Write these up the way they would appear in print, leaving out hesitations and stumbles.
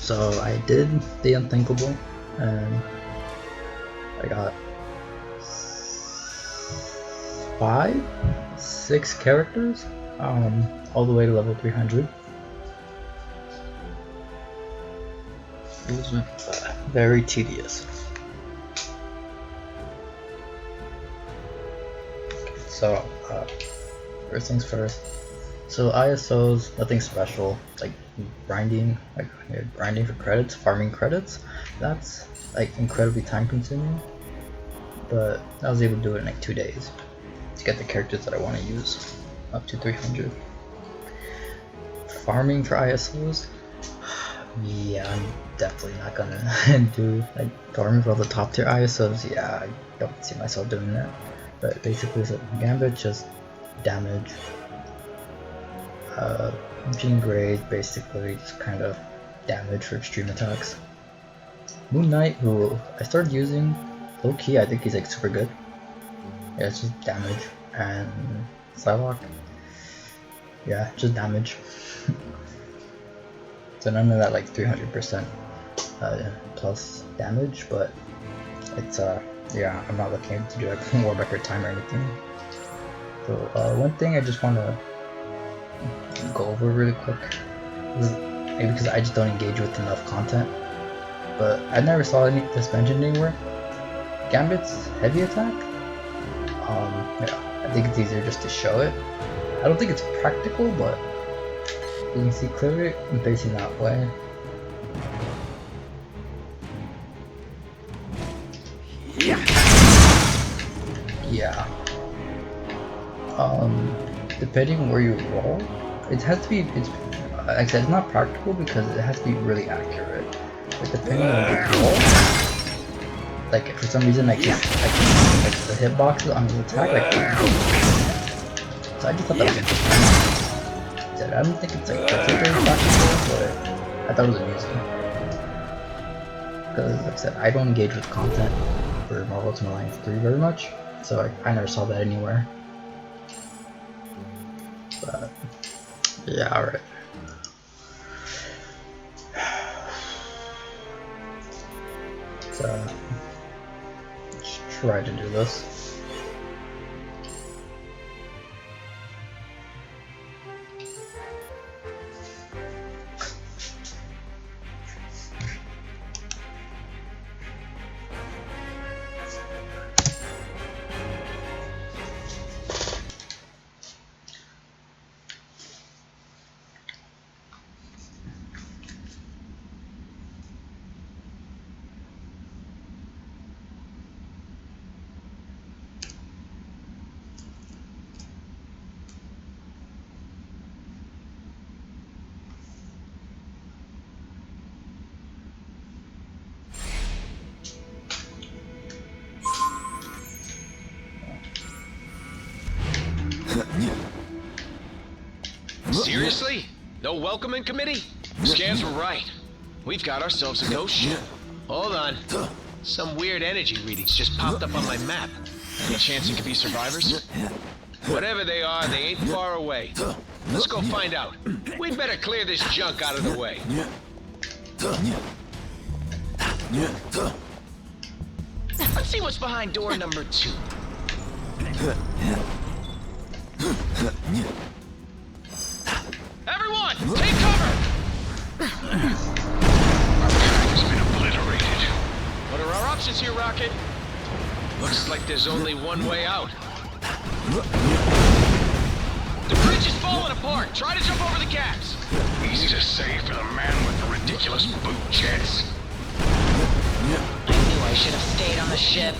So I did the unthinkable, and I got 6 characters, all the way to level 300. It was very tedious. So first things first. So ISOs, nothing special. Like grinding for credits, farming credits. That's like incredibly time consuming, but I was able to do it in like 2 days to get the characters that I want to use, up to 300. Farming for ISOs, yeah, I'm definitely not gonna do like farming for all the top tier ISOs. Yeah, I don't see myself doing that. But basically, so Gambit, just damage. Gene Grade, basically just kind of damage for extreme attacks. Moon Knight, who I started using low key, I think he's like super good. Yeah, it's just damage. And Psylocke, yeah, just damage. So none of that like 300% plus damage, but it's yeah, I'm not looking to do like more record time or anything. So one thing I just want to go over really quick, maybe because I just don't engage with enough content, but I never saw this mentioned anywhere. Gambit's heavy attack, yeah, I think it's easier just to show it. I don't think it's practical, but you can see clearly I'm facing that way. Yeah. Depending where you roll, it has to be. It's like I said, it's not practical because it has to be really accurate. Like depending on where you roll, like for some reason, like the hitboxes on the attack, like. So I just thought that was interesting. I don't think it's like particularly practical, but I thought it was amusing. Because like I said, I don't engage with content for Marvel Ultimate Alliance 3 very much, so I never saw that anywhere. But yeah, alright. So let's try to do this. Seriously? No welcoming committee? Scans were right. We've got ourselves a ghost ship. Hold on. Some weird energy readings just popped up on my map. Any chance it could be survivors? Whatever they are, they ain't far away. Let's go find out. We'd better clear this junk out of the way. Let's see what's behind door number 2. Everyone, take cover! Our path has been obliterated. What are our options here, Rocket? Looks like there's only one way out. The bridge is falling apart. Try to jump over the gaps. Easy to say for the man with the ridiculous boot jets. I knew I should have stayed on the ship.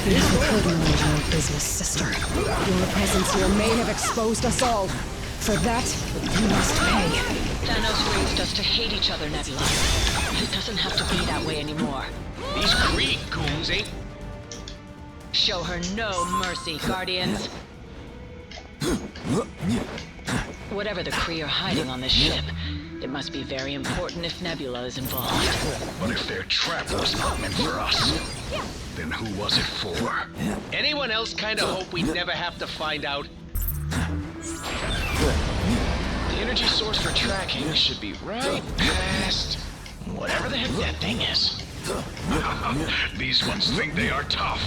You could manage your business, sister. Your presence here may have exposed us all. For that, you must pay. Thanos raised us to hate each other, Nebula. It doesn't have to be that way anymore. These Kree goons ain't... Show her no mercy, Guardians. Whatever the Kree are hiding on this ship, it must be very important if Nebula is involved. But if their trap was not meant for us, then who was it for? Anyone else kind of hope we never have to find out? The energy source for tracking should be right past whatever the heck that thing is. These ones think they are tough.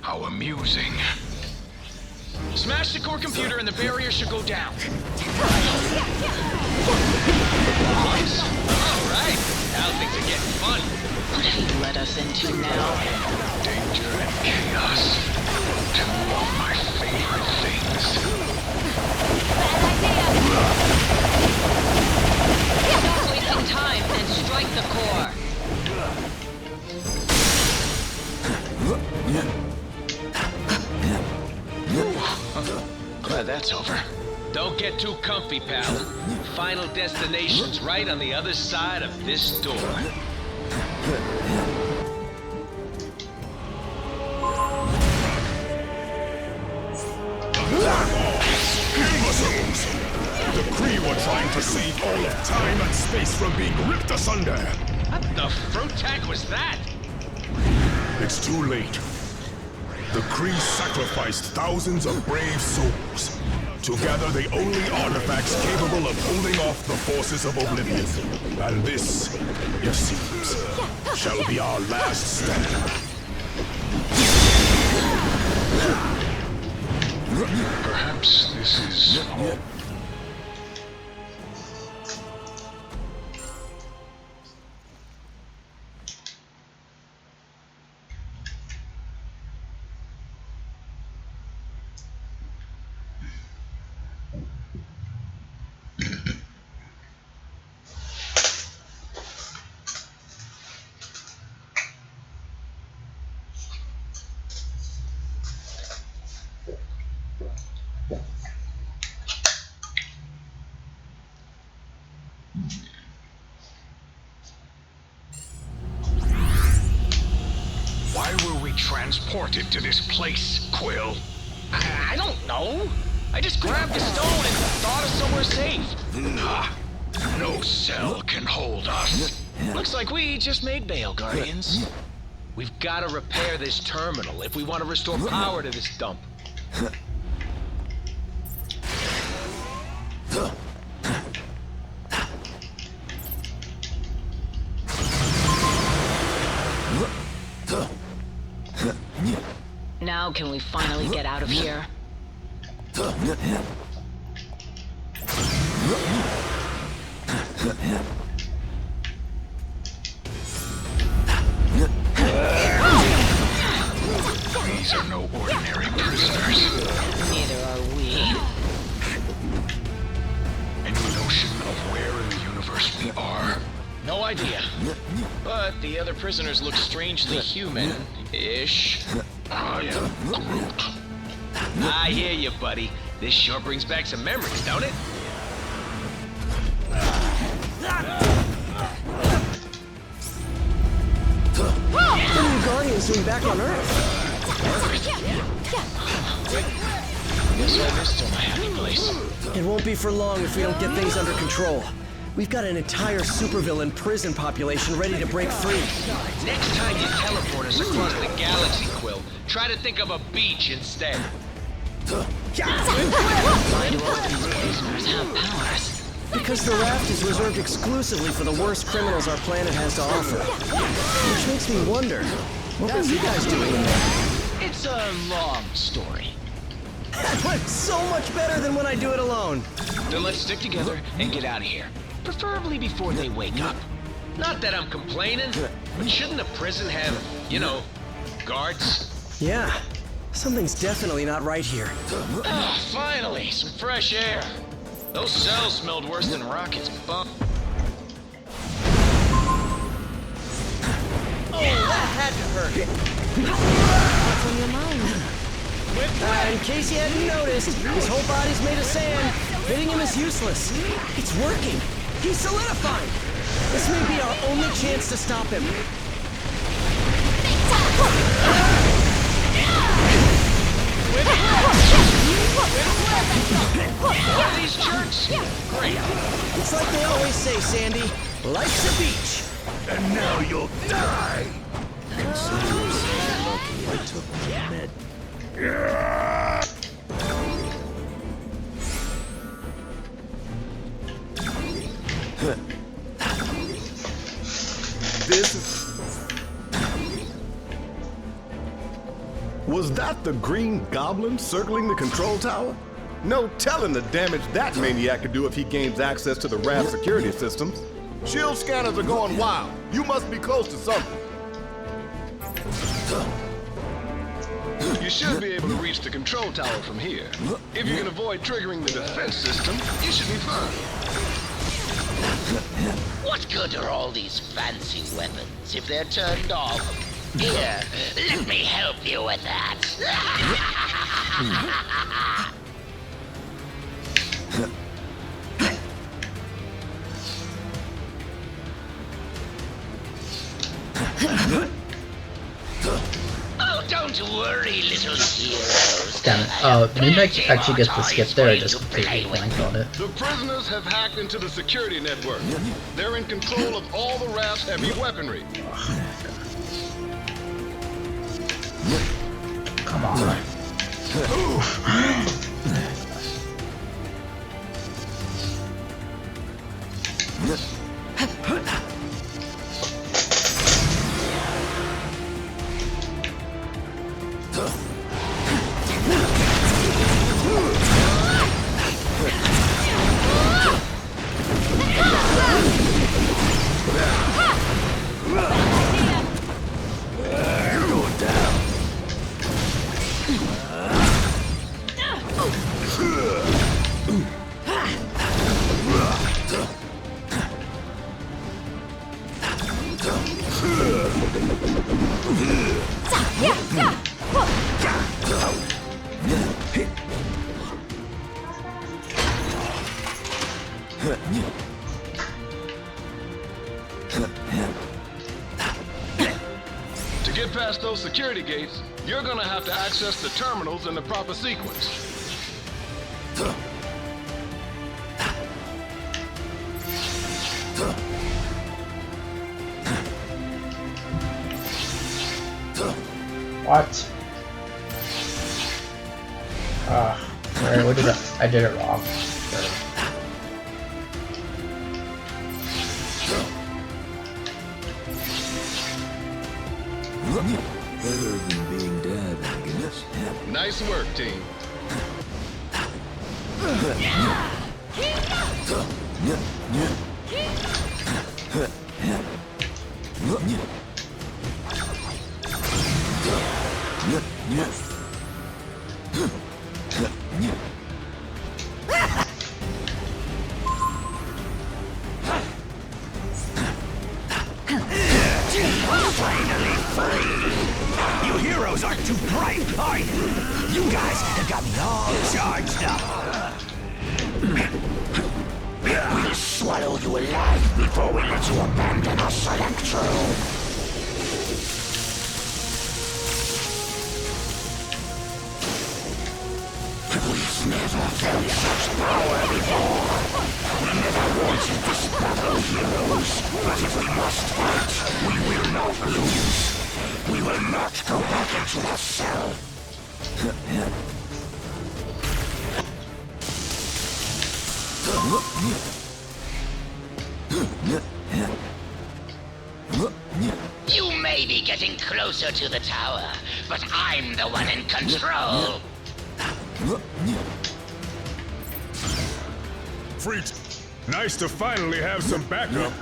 How amusing. Smash the core computer and the barrier should go down. Nice. All right. Now things are getting fun. What have you led us into now? Danger and chaos. Two of my favorite things. Stop wasting time and strike the core. Glad that's over. Don't get too comfy, pal. Final destination's right on the other side of this door. Imbeciles! The Kree were trying to save all of time and space from being ripped asunder. What the fruit tack was that? It's too late. The Kree sacrificed thousands of brave souls. Together, the only artifacts capable of holding off the forces of oblivion. And this, it seems, shall be our last stand. Perhaps this is all. Why were we transported to this place, Quill? I don't know. I just grabbed a stone and thought of somewhere safe. Nah, no cell can hold us. Looks like we just made bail, Guardians. We've got to repair this terminal if we want to restore power to this dump. Now can we finally get out of here? These are no ordinary prisoners. Neither are we. Any notion of where in the universe we are? No idea. But the other prisoners look strangely human-ish. I am Groot. I hear you, buddy. This sure brings back some memories, don't it? What are you Guardians doing back on Earth? Guess I missed my happy place. It won't be for long if we don't get things under control. We've got an entire supervillain prison population ready to break free. Next time you teleport us across the galaxy, Quill, try to think of a beach instead. Why do all these prisoners have powers? Because the raft is reserved exclusively for the worst criminals our planet has to offer. Which makes me wonder, what are you guys doing in there? It's a long story. That looks so much better than when I do it alone. Then let's stick together and get out of here. Preferably before they wake up. Not that I'm complaining, but shouldn't a prison have, you know, guards? Yeah, something's definitely not right here. Ah, finally, some fresh air. Those cells smelled worse than Rocket's bum. Oh, that had to hurt. What's on your mind? In case you hadn't noticed, his whole body's made of sand. Hitting him is useless. It's working. He's solidifying. This may be our only chance to stop him. All these jerks? Great. It's like they always say, Sandy. Life's a beach. And now you'll die! Consider yourself lucky I took my med. Was that the Green Goblin circling the control tower? No telling the damage that maniac could do if he gains access to the raft security systems. Shield scanners are going wild. You must be close to something. You should be able to reach the control tower from here. If you can avoid triggering the defense system, you should be fine. What good are all these fancy weapons if they're turned off? Here, let me help you with that. Oh, don't worry, little heroes. Damn it. Midnight actually gets to skip there, I just completely blanked on it. The prisoners have hacked into the security network. They're in control of all the raft's heavy weaponry. Come on. To get past those security gates, you're gonna have to access the terminals in the proper sequence. What? Where? What did I did it wrong. Better than being dead, I guess. Nice work, team. Finally free! You heroes aren't too bright, are you? You guys have got me all charged up. We'll swallow you alive before we let you abandon our select room. We've never felt such power before. We never wanted this battle, heroes. But if we must fight, we will not lose. We will not go back into the cell. You may be getting closer to the tower, but I'm the one in control. Freet, nice to finally have some backup.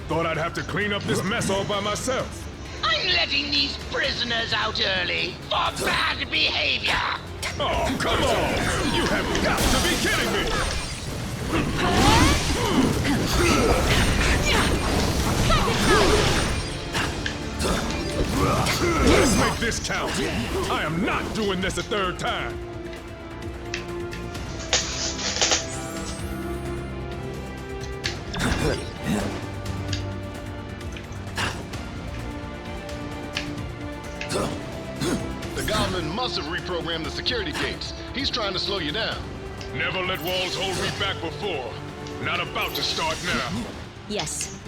Thought I'd have to clean up this mess all by myself. I'm letting these prisoners out early for bad behavior. Oh, come on! You have got to be kidding me! Let's make this count. I am not doing this a third time. The Goblin Goblin must have reprogrammed the security gates. He's trying to slow you down. Never let walls hold me back before. Not about to start now. Yes.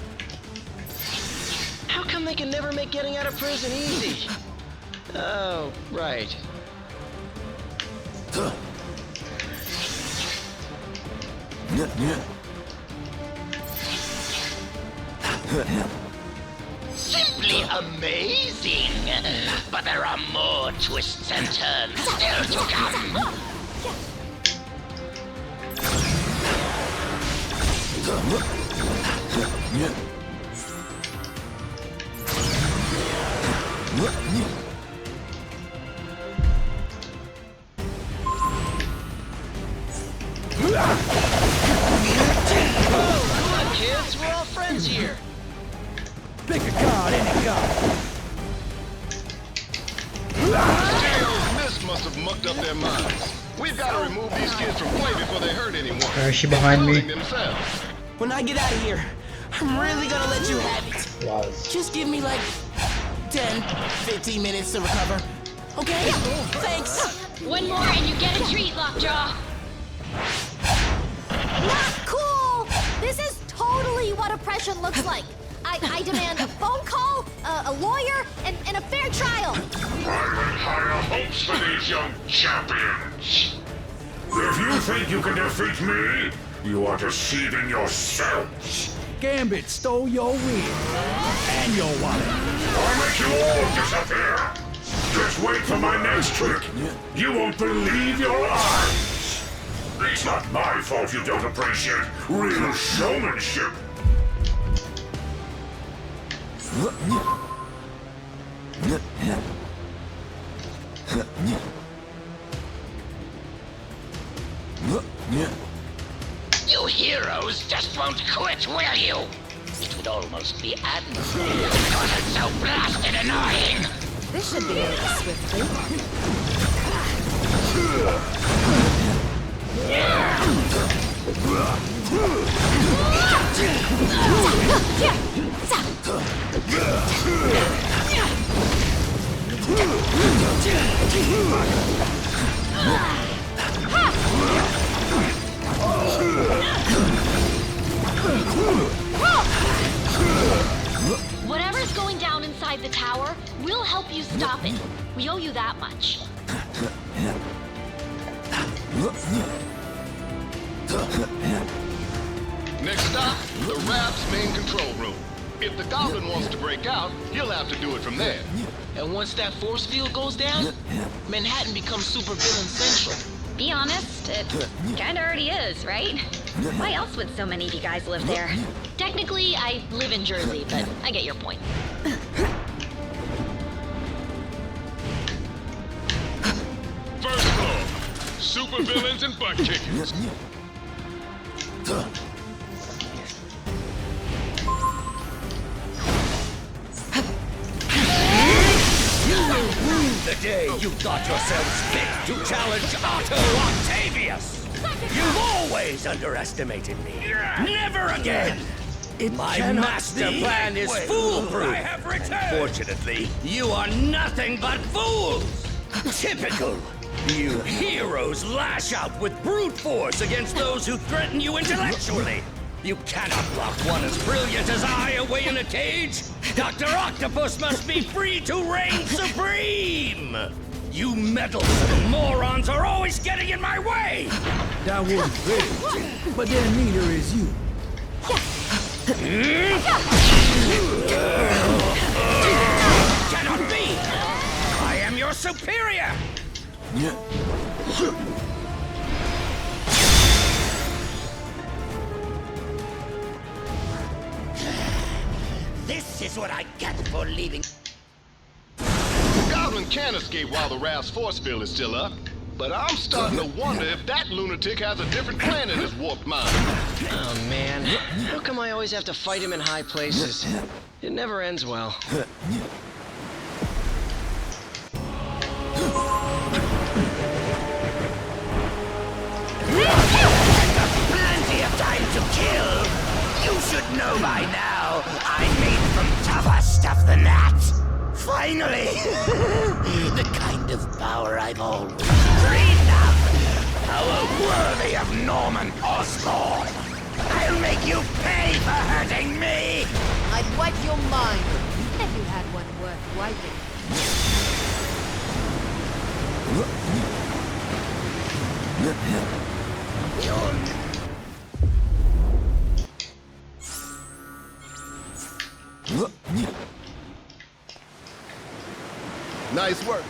How come they can never make getting out of prison easy? Oh, right. Simply amazing. But there are more twists and turns still to come. Come on, kids. We're all friends here. Pick a card, any card. Stereo's mist must have mucked up their minds. We've got to remove these kids from play before they hurt anyone. Is she behind me? Including themselves. When I get out of here, I'm really gonna let you have it. Was. Just give me like 10, 15 minutes to recover. Okay? Thanks. One more and you get a treat, Lockjaw. Not cool! This is totally what oppression looks like. I demand a phone call, a lawyer, and a fair trial. I higher hopes for these young champions. If you think you can defeat me, you are deceiving yourselves. Gambit stole your wheel. And your wallet. I'll make you all disappear. Just wait for my next trick. You won't believe your eyes. It's not my fault you don't appreciate real showmanship. You heroes just won't quit, will you? It would almost be admirable because it's so blasted annoying. This should be over swiftly. Whatever's going down inside the tower, we'll help you stop it. We owe you that much. Next stop, the Rap's main control room. If the Goblin wants to break out, he'll have to do it from there. And once that force field goes down, Manhattan becomes supervillain central. Be honest, it kinda already is, right? Why else would so many of you guys live there? Technically, I live in Jersey, but I get your point. First floor, supervillains and butt kickers. The day you thought yourselves fit to challenge Otto Octavius! You've always underestimated me. Never again! My master plan is foolproof. Unfortunately, you are nothing but fools! Typical! You heroes lash out with brute force against those who threaten you intellectually! You cannot lock one as brilliant as I away in a cage! Dr. Octopus must be free to reign supreme! You meddlesome morons are always getting in my way! That was great, but then neither is you. Cannot be! I am your superior! This is what I get for leaving. The Goblin can escape while the Rap's force field is still up, but I'm starting to wonder if that lunatic has a different plan in his warped mind. Oh man, how come I always have to fight him in high places? It never ends well. Plenty of time to kill! You should know by now, I'm made from tougher stuff than that! Finally! The kind of power I've always dreamed of! Power worthy of Norman Osborn! I'll make you pay for hurting me! I'd wipe your mind if you had one worth wiping. Nice work.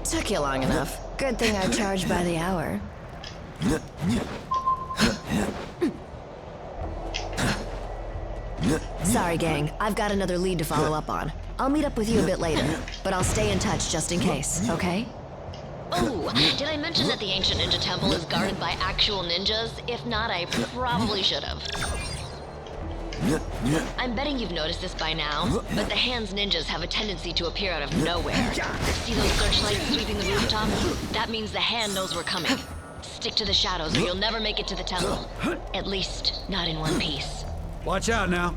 Took you long enough. Good thing I charge by the hour. Sorry, gang. I've got another lead to follow up on. I'll meet up with you a bit later, but I'll stay in touch just in case, okay? Oh, did I mention that the ancient ninja temple is guarded by actual ninjas? If not, I probably should have. I'm betting you've noticed this by now, but the Hands ninjas have a tendency to appear out of nowhere. See those searchlights sweeping the rooftop? That means the Hand knows we're coming. Stick to the shadows or you'll never make it to the temple. At least, not in one piece. Watch out now.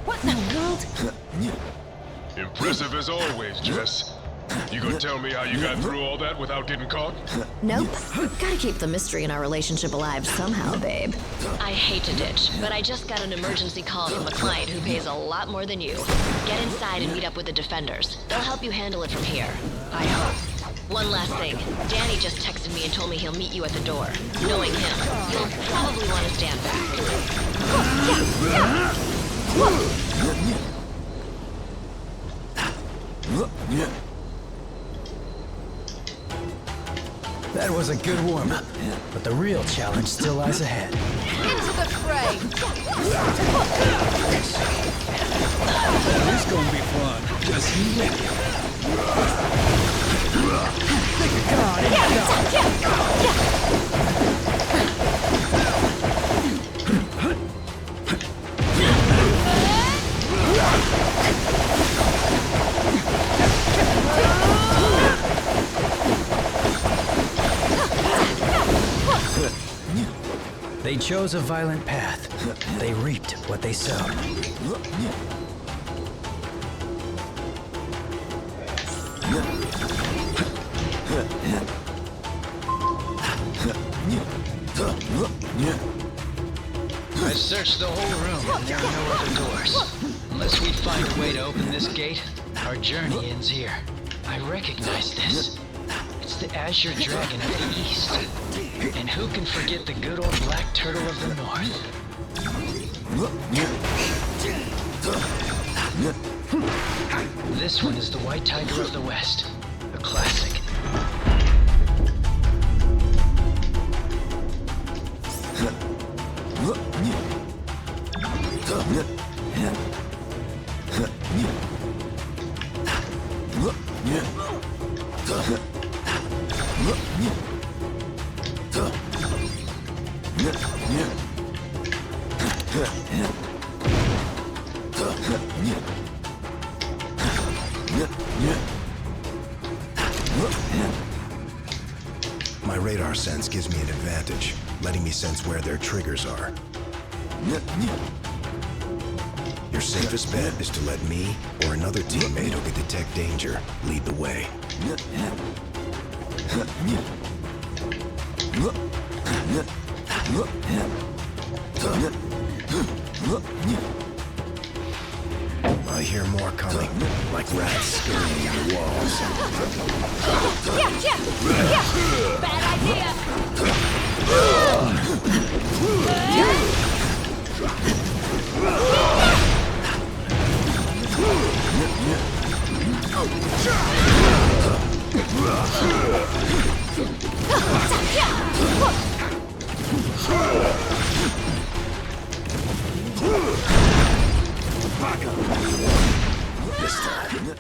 What in the world? Impressive as always, Jess. You gonna tell me how you got through all that without getting caught? Nope. Gotta keep the mystery in our relationship alive somehow, babe. I hate to ditch, but I just got an emergency call from a client who pays a lot more than you. Get inside and meet up with the defenders. They'll help you handle it from here. I hope. One last thing. Danny just texted me and told me he'll meet you at the door. Knowing him, you'll probably want to stand back. That was a good warm-up, but the real challenge still lies ahead. Into the fray! This gonna be fun. Just you wait. They chose a violent path. They reaped what they sowed. I've searched the whole room and there are no other doors. Unless we find a way to open this gate, our journey ends here. I recognize this. It's the Azure Dragon of the East. And who can forget the good old Black Turtle of the North? This one is the White Tiger of the West. A classic. radar sense gives me an advantage, letting me sense where their triggers are. Your safest bet is to let me or another teammate who can detect danger lead the way. I hear more coming, like rats scurrying in the walls. Yeah! Bad idea! This time.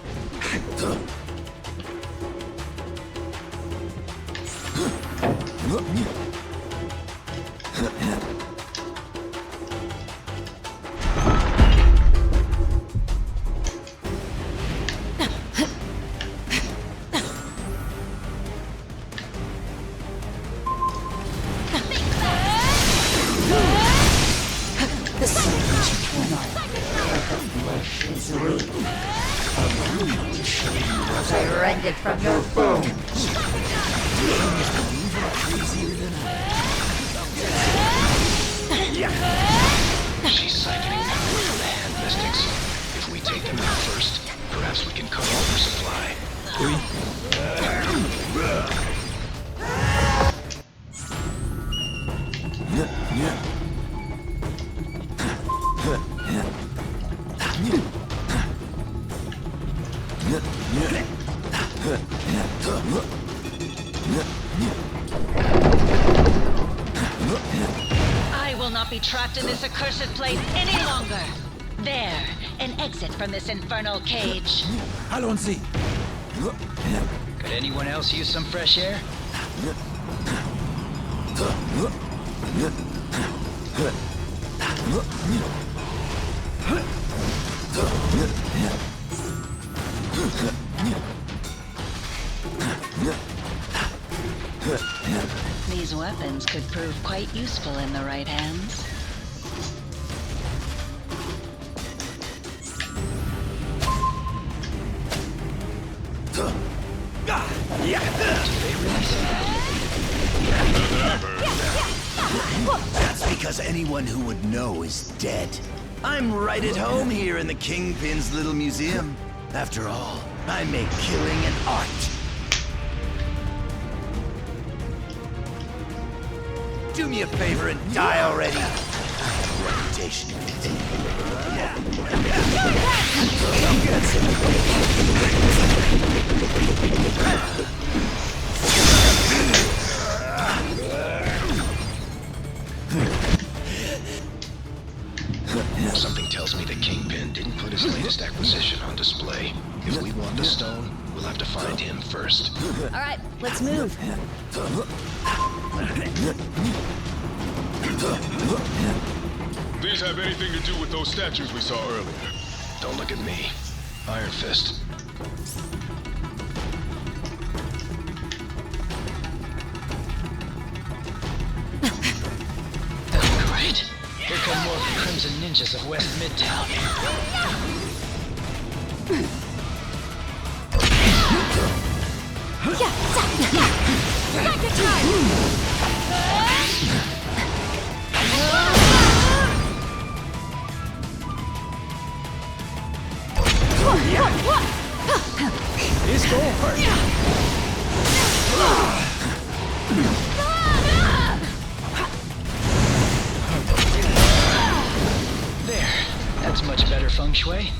I rend it from your bones. She's siphoning power from the hand mystics. If we take them out first, perhaps we can cut off her supply. I will not be trapped in this accursed place any longer. There, an exit from this infernal cage. I don't see. Could anyone else use some fresh air? These weapons could prove quite useful in the right hands. That's because anyone who would know is dead. I'm right at home here in the Kingpin's little museum. After all, I make killing an art. Do me a favor and die already. Reputation. Something tells me the Kingpin didn't put his latest acquisition on display. If we want the stone, we'll have to find him first. All right, let's move. These have anything to do with those statues we saw earlier? Don't look at me. Iron Fist. Great. Here come more Crimson Ninjas of West Midtown. It's over. There. That's much better feng shui.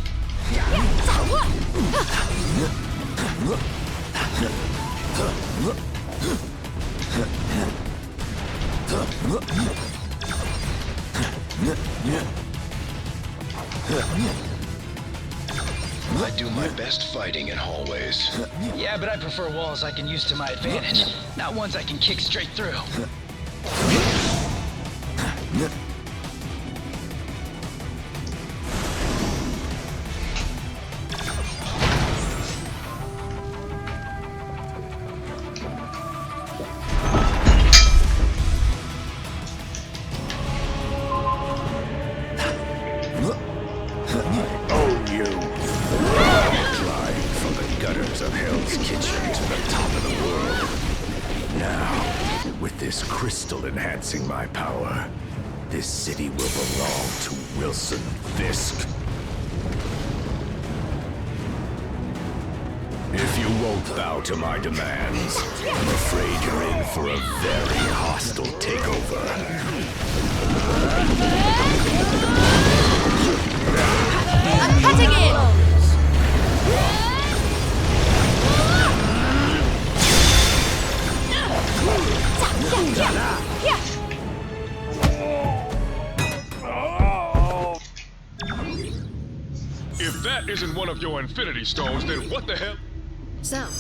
I do my best fighting in hallways. Yeah, but I prefer walls I can use to my advantage, not ones I can kick straight through. Hell's Kitchen to the top of the world. Now, with this crystal enhancing my power, this city will belong to Wilson Fisk. If you won't bow to my demands, I'm afraid you're in for a very hostile takeover. I'm cutting in! If that isn't one of your Infinity Stones, then what the hell? Sound.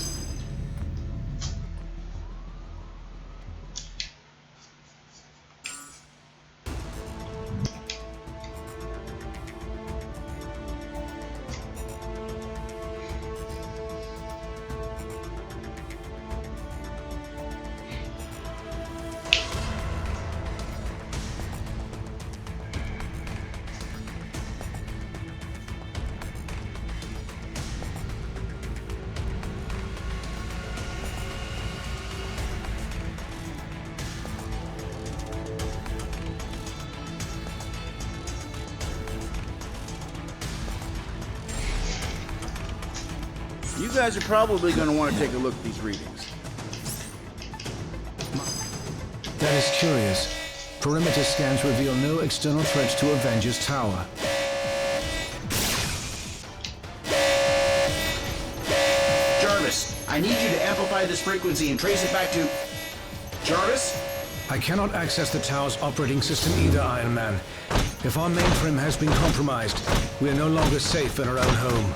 You guys are probably going to want to take a look at these readings. That is curious. Perimeter scans reveal no external threats to Avengers Tower. Jarvis, I need you to amplify this frequency and trace it back to... Jarvis? I cannot access the tower's operating system either, Iron Man. If our mainframe has been compromised, we are no longer safe in our own home.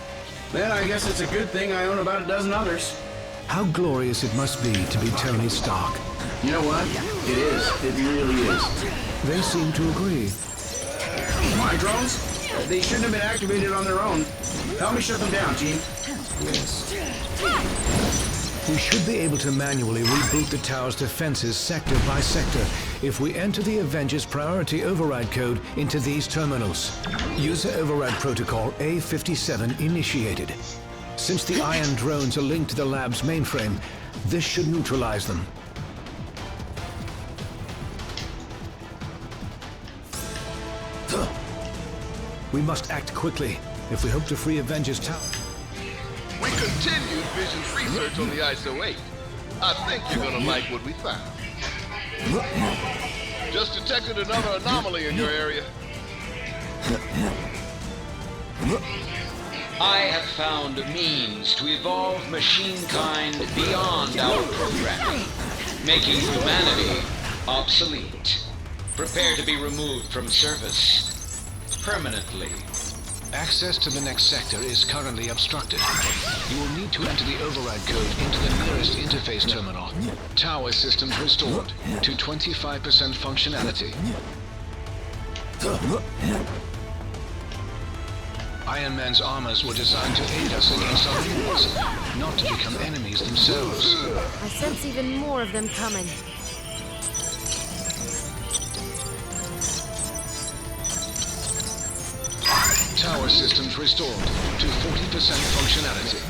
Then I guess it's a good thing I own about a dozen others. How glorious it must be to be Tony Stark. You know what? It is. It really is. They seem to agree. My drones? They shouldn't have been activated on their own. Help me shut them down, team. Yes. We should be able to manually reboot the tower's defenses sector by sector if we enter the Avengers Priority Override code into these terminals. User Override Protocol A57 initiated. Since the iron drones are linked to the lab's mainframe, this should neutralize them. We must act quickly if we hope to free Avengers Tower. We continued Vision's research on the ISO-8. I think you're gonna like what we found. Just detected another anomaly in your area. I have found a means to evolve machine kind beyond our programming, making humanity obsolete. Prepare to be removed from service permanently. Access to the next sector is currently obstructed. You will need to enter the override code into the nearest interface terminal. Tower systems restored to 25% functionality. Iron Man's armors were designed to aid us against our enemies, not to become enemies themselves. I sense even more of them coming. Tower systems restored to 40% functionality.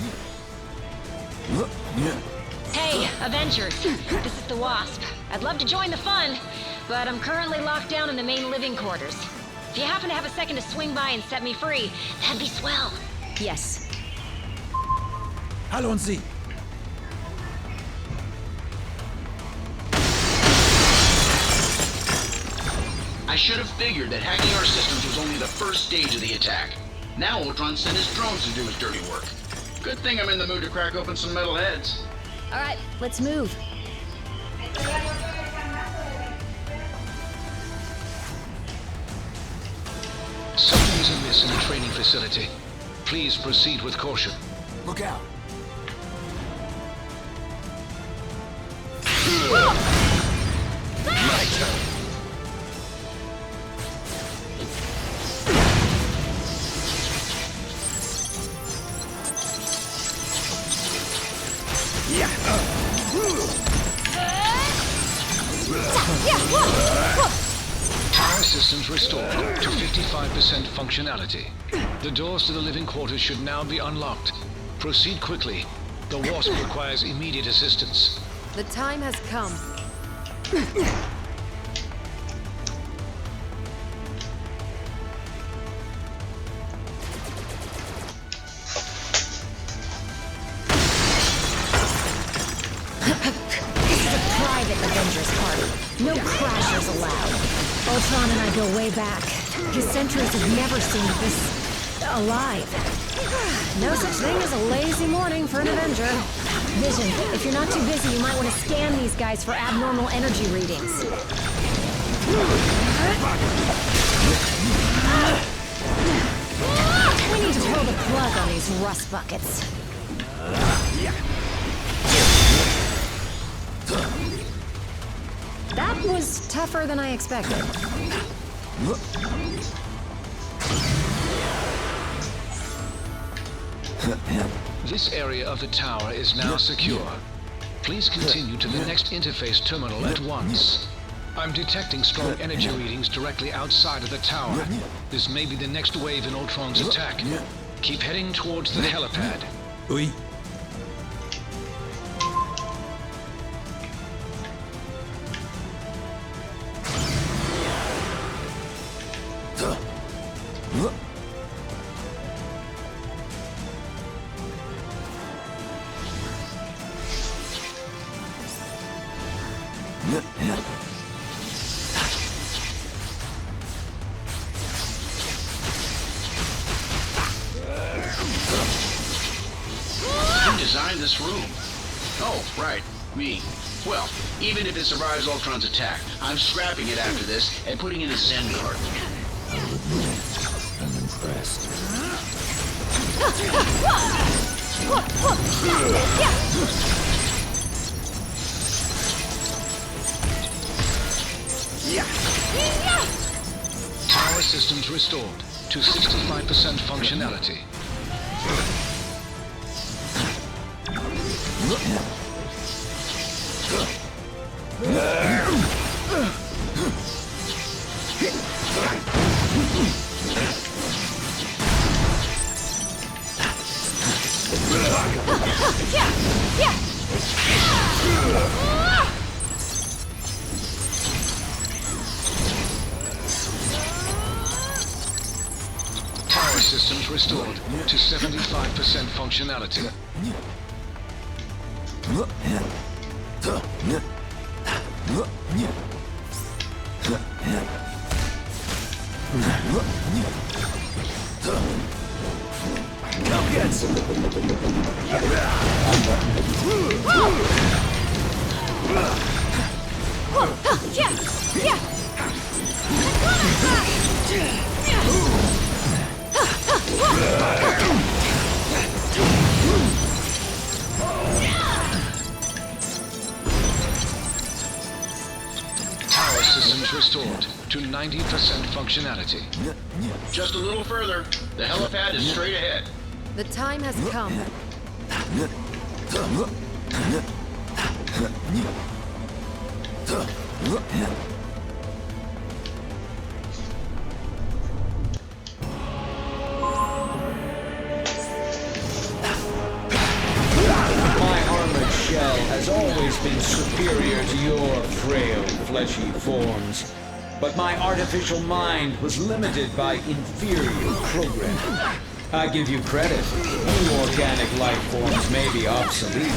Hey, Avengers. This is the Wasp. I'd love to join the fun, but I'm currently locked down in the main living quarters. If you happen to have a second to swing by and set me free, that'd be swell. Yes. Hallo und Sie. I should have figured that hacking our systems was only the first stage of the attack. Now Ultron sent his drones to do his dirty work. Good thing I'm in the mood to crack open some metal heads. All right, let's move. Something is amiss in the training facility. Please proceed with caution. Look out. My turn. Tower systems restored to 55% functionality. The doors to the living quarters should now be unlocked. Proceed quickly. The Wasp requires immediate assistance. The time has come. Private Avengers party. No crashers allowed. Ultron and I go way back. His sentries have never seemed this alive. No such thing as a lazy morning for an Avenger. Vision, if you're not too busy, you might want to scan these guys for abnormal energy readings. We need to pull the plug on these rust buckets. That was tougher than I expected. This area of the tower is now secure. Please continue to the next interface terminal at once. I'm detecting strong energy readings directly outside of the tower. This may be the next wave in Ultron's attack. Keep heading towards the helipad. Oui. Who designed this room? Oh, right, me. Well, even if it survives Ultron's attack, I'm scrapping it after this and putting in a Zen card. I'm impressed. Tower systems restored to 65% functionality. Power systems restored to 75% functionality. Come get some. Power systems restored to 90% functionality. Just a little further. The helipad is straight ahead. The time has come. My armored shell has always been superior to your frail, fleshy forms. But my artificial mind was limited by inferior programming. I give you credit. New organic life forms may be obsolete,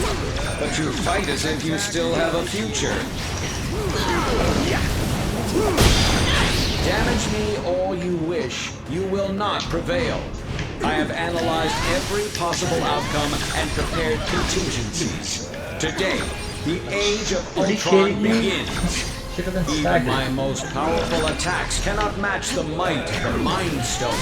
but you fight as if you still have a future. Damage me all you wish. You will not prevail. I have analyzed every possible outcome and prepared contingencies. Today, the age of Ultron begins. Even my most powerful attacks cannot match the might of the Mind Stone.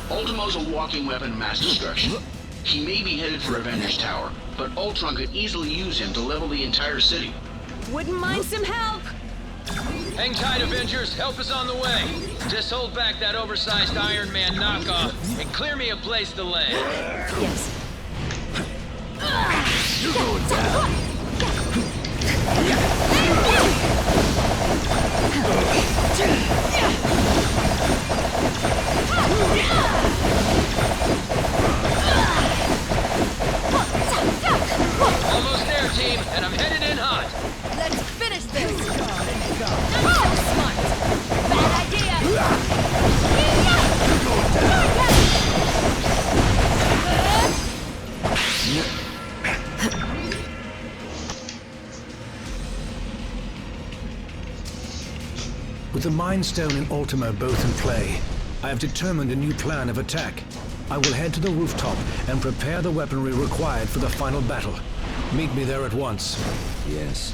Ultimo's a walking weapon of mass destruction. He may be headed for Avengers Tower, but Ultron could easily use him to level the entire city. Wouldn't mind some help. Hang tight, Avengers. Help is on the way. Just hold back that oversized Iron Man knockoff and clear me a place to land. Yes. You're going down. and I'm headed in hot. Let's finish this! Oh, smart! Bad With the Mind Stone and Ultimo both in play, I have determined a new plan of attack. I will head to the rooftop and prepare the weaponry required for the final battle. Meet me there at once. Yes.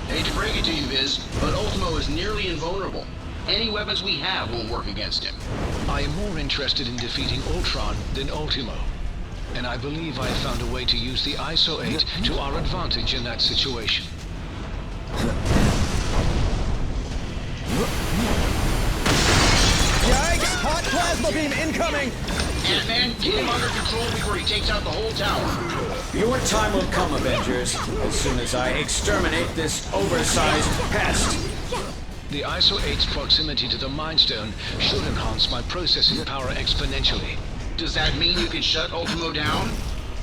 Hate to break it to you, Viz, but Ultimo is nearly invulnerable. Any weapons we have won't work against him. I am more interested in defeating Ultron than Ultimo. And I believe I have found a way to use the ISO 8 to our advantage in that situation. Yikes! Hot plasma beam incoming! Ant-Man, keep him under control before he takes out the whole tower. Your time will come, Avengers, as soon as I exterminate this oversized pest. The ISO 8's proximity to the Mind Stone should enhance my processing power exponentially. Does that mean you can shut Ultimo down?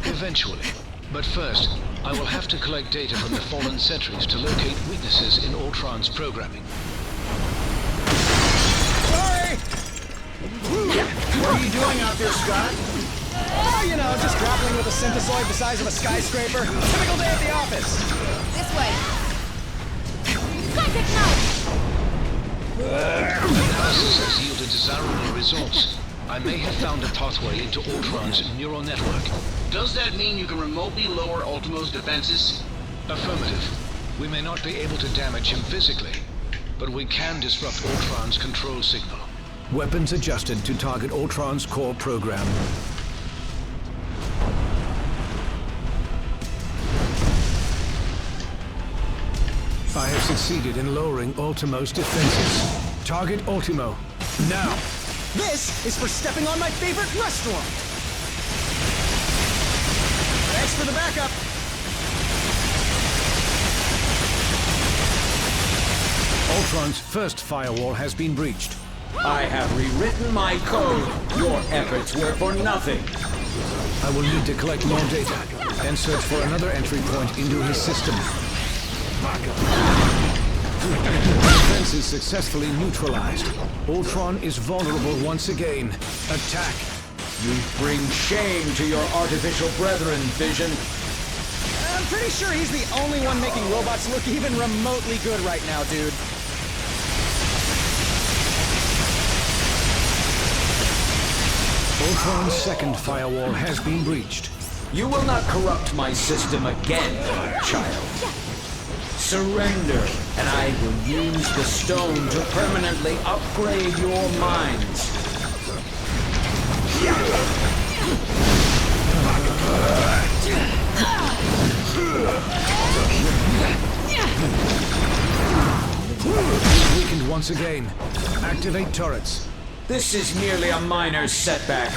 Eventually. But first, I will have to collect data from the fallen sentries to locate weaknesses in Ultron's programming. Sorry! What are you doing out there, Scott? Oh, you know, just grappling with a synthesoid the size of a skyscraper. Typical day at the office. This way! Analysis has yielded desirable results. I may have found a pathway into Ultron's neural network. Does that mean you can remotely lower Ultimo's defenses? Affirmative. We may not be able to damage him physically, but we can disrupt Ultron's control signal. Weapons adjusted to target Ultron's core program. I have succeeded in lowering Ultimo's defenses. Target Ultimo, now! This is for stepping on my favorite restaurant! Thanks for the backup! Ultron's first firewall has been breached. I have rewritten my code. Your efforts were for nothing. I will need to collect more data and search for another entry point into his system. Defense is successfully neutralized. Ultron is vulnerable once again. Attack. You bring shame to your artificial brethren, Vision. I'm pretty sure he's the only one making robots look even remotely good right now, dude. Ultron's second firewall has been breached. You will not corrupt my system again, child. Surrender, and I will use the stone to permanently upgrade your minds. Weakened once again. Activate turrets. This is merely a minor setback.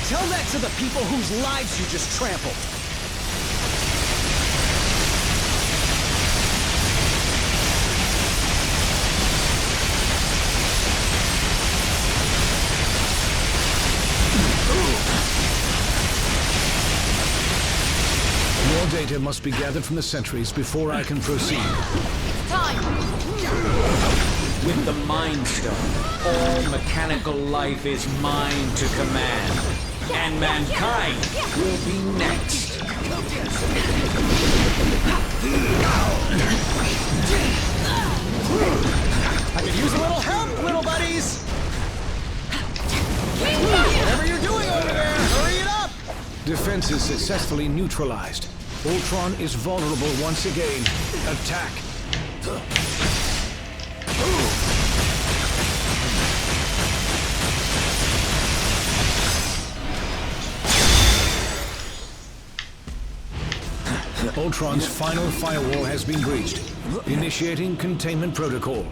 Tell that to the people whose lives you just trampled. More data must be gathered from the sentries before I can proceed. Time! With the Mind Stone, all mechanical life is mine to command. And mankind will be next. I could use a little help, little buddies! Whatever you're doing over there, hurry it up! Defenses successfully neutralized. Ultron is vulnerable once again. Attack. Ultron's final firewall has been breached. Initiating containment protocol.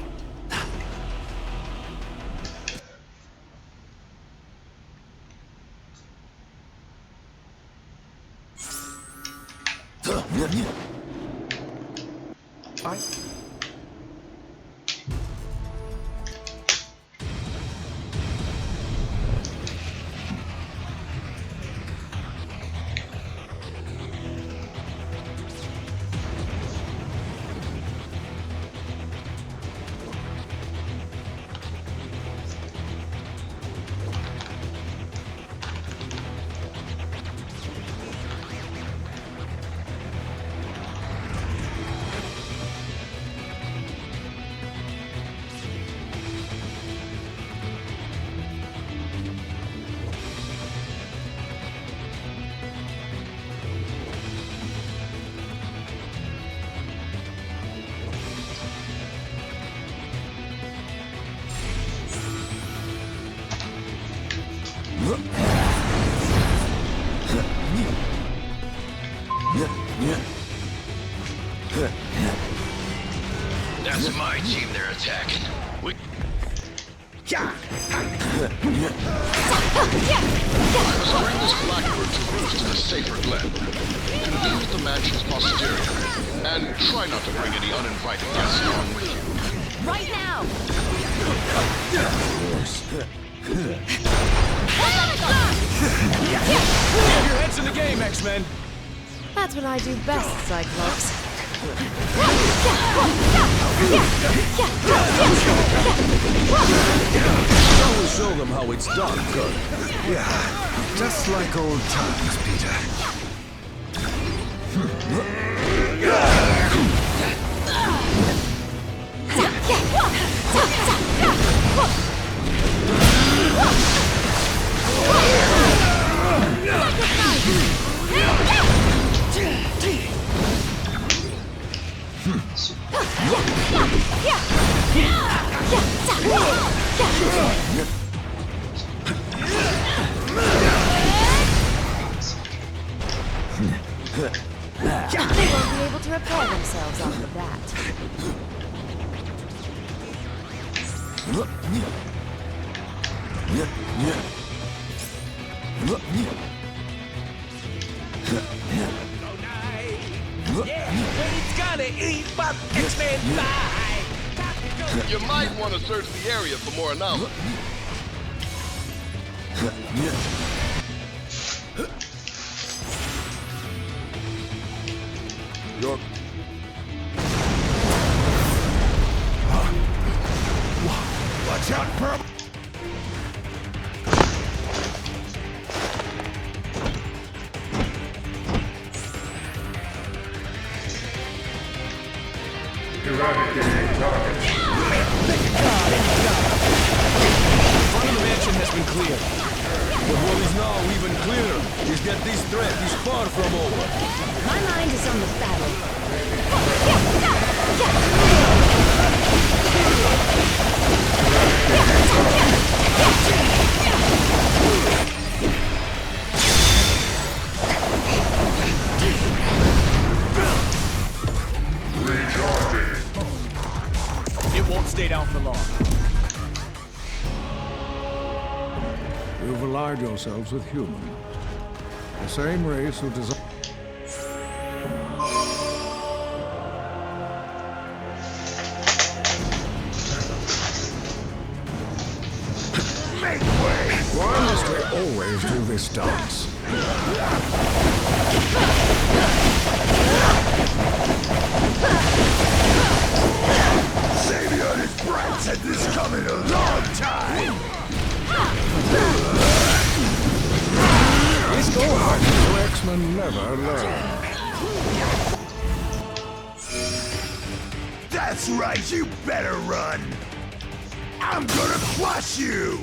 That's my team they're attacking. I must bring this blackbird to roost in a safer glen. Convene with the mansion's posterior, and try not to bring any uninvited guests along with you. Right now! Keep your heads in the game, X-Men! That's what I do best, Cyclops. I will show them how it's done, Kurt. Yeah, just like old times, Peter. They won't be able to repair themselves after that. It's gonna eat, but X-Men fly! You might want to search the area for more anomalies. You're... Watch out, Purple! Eradicating targets. Front of the mansion has been cleared. But what is now even clearer is that this threat is far from over. My mind is on the battle. It won't stay down for long. You've allied yourselves with human. The same race who design... Make way! Why must we always do this dance? Xavier and his brats had this coming a long time! Let's go on. You X-Men never learn. That's right, you better run! I'm gonna crush you!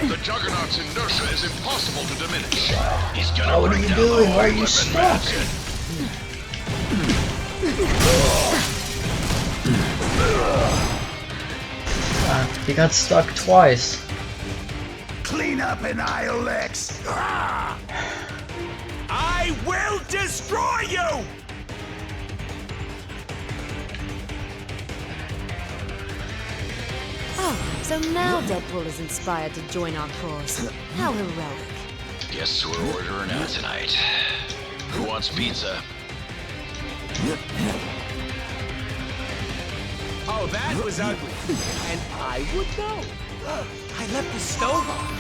The Juggernaut's inertia is impossible to diminish. He's gonna What are you doing? Why are you stuck? He got stuck twice. Clean up an ILX! Ah! I will destroy you! Oh, so now Deadpool is inspired to join our cause. How heroic. Guess we're ordering out tonight. Who wants pizza? Oh, that was ugly. And I would know. I left the stove on.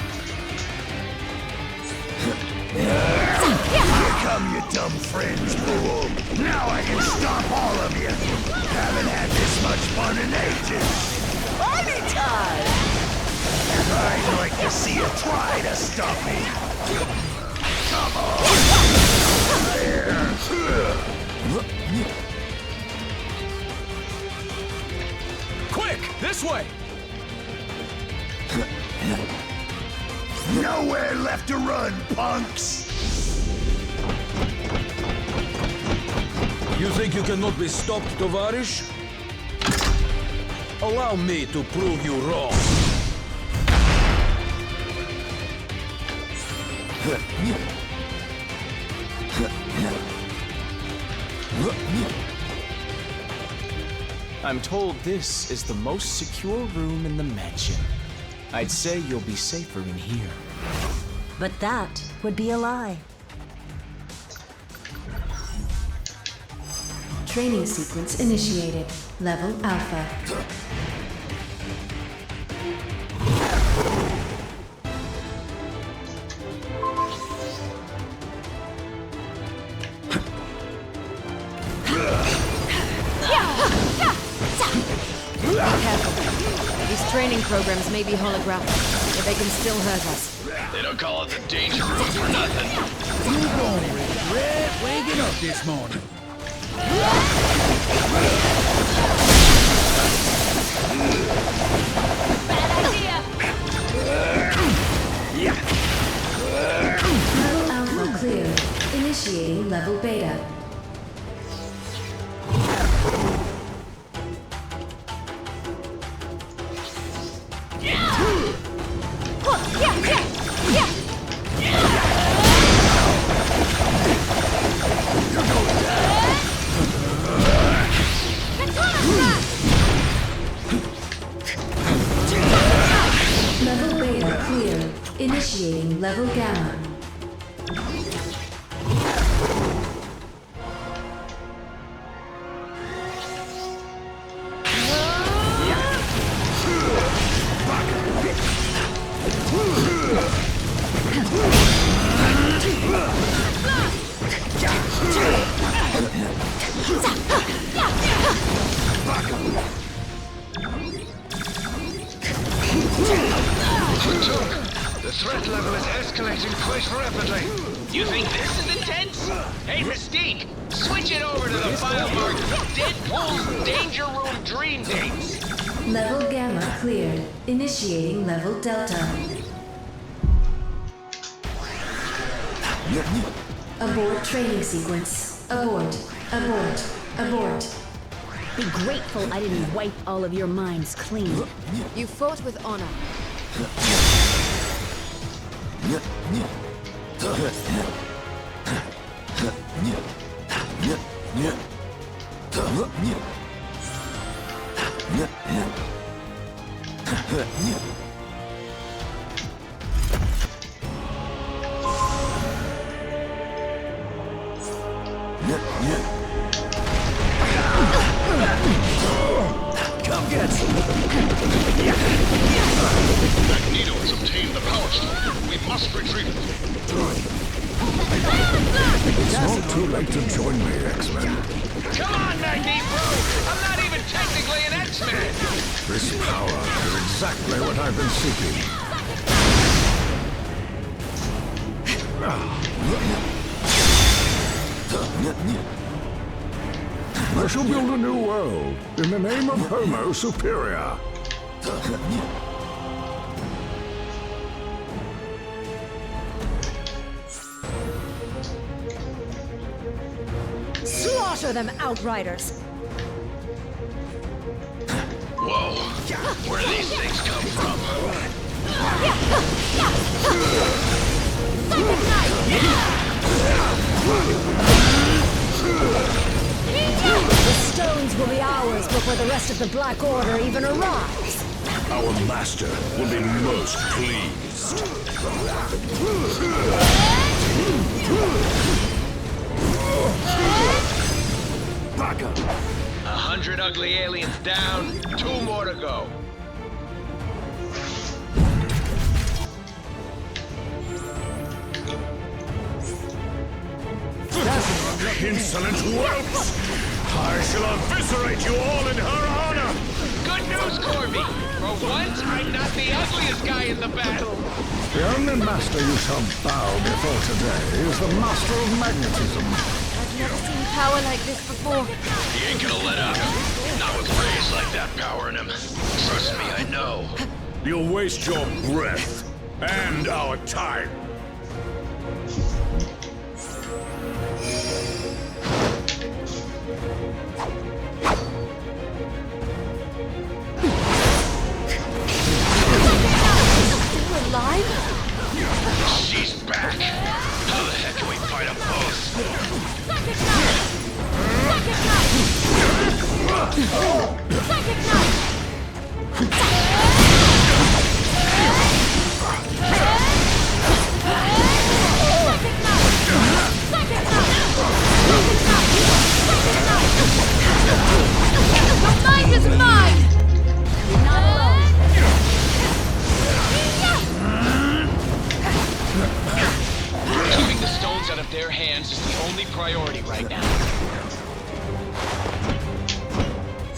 Here come your dumb friends, fool! Now I can stop all of you! Haven't had this much fun in ages! Party time! I'd like to see you try to stop me! Come on! There! Quick! This way! Nowhere left to run, punks! You think you cannot be stopped, Tovarish? Allow me to prove you wrong. I'm told this is the most secure room in the mansion. I'd say you'll be safer in here. But that would be a lie. Training sequence initiated. Level Alpha. Careful. These training programs may be holographic, but they can still hurt us. They don't call it the danger room for nothing. You gonna regret waking up this morning. Level Alpha cleared. Initiating level Beta. Level Beta cleared. Initiating level Gamma. The threat level is escalating quite rapidly. You think this is intense? Hey, Mystique, switch it over to the file marked Deadpool's Danger Room Dream Dates. Level Gamma cleared. Initiating level Delta. Abort training sequence. Abort. Abort. Abort. Be grateful I didn't wipe all of your minds clean. You fought with honor. Come get some. Magneto has obtained the power stone. We must retrieve it. It's not too late to join me, X-Men. Come on, Magneto! I'm not even technically an X-Man! This power is exactly what I've been seeking. I shall build a new world in the name of Homo Superior. Slaughter them, Outriders! Whoa. Where do these things come from? The stones will be ours before the rest of the Black Order even arrives. Our master will be most pleased. Back up. 100 ugly aliens down, 2 more to go. Insolent whelps! I shall eviscerate you all in her honor! Good news, Corby! For once, I'm not the ugliest guy in the battle! The only master you shall bow before today is the master of magnetism. I've never seen power like this before. He ain't gonna let up. Not with rays like that power in him. Trust me, I know. You'll waste your breath and our time. Alive? She's back. scans is the only priority right now.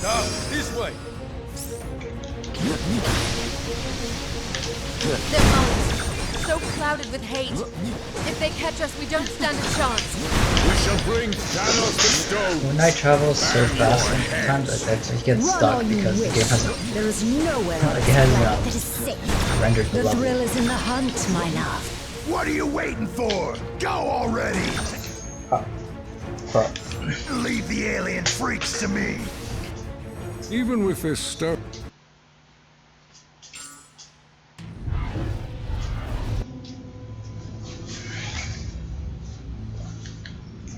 Now, this way. Their minds, so clouded with hate. If they catch us, we don't stand a chance. We shall bring Thanos the stone. When I travel so fast, sometimes I get stuck because the game hasn't. There is nowhere Like it hasn't that is safe. rendered the The level. thrill is in the hunt, my love. What are you waiting for? Go already! Leave the alien freaks to me. Even with this stuff.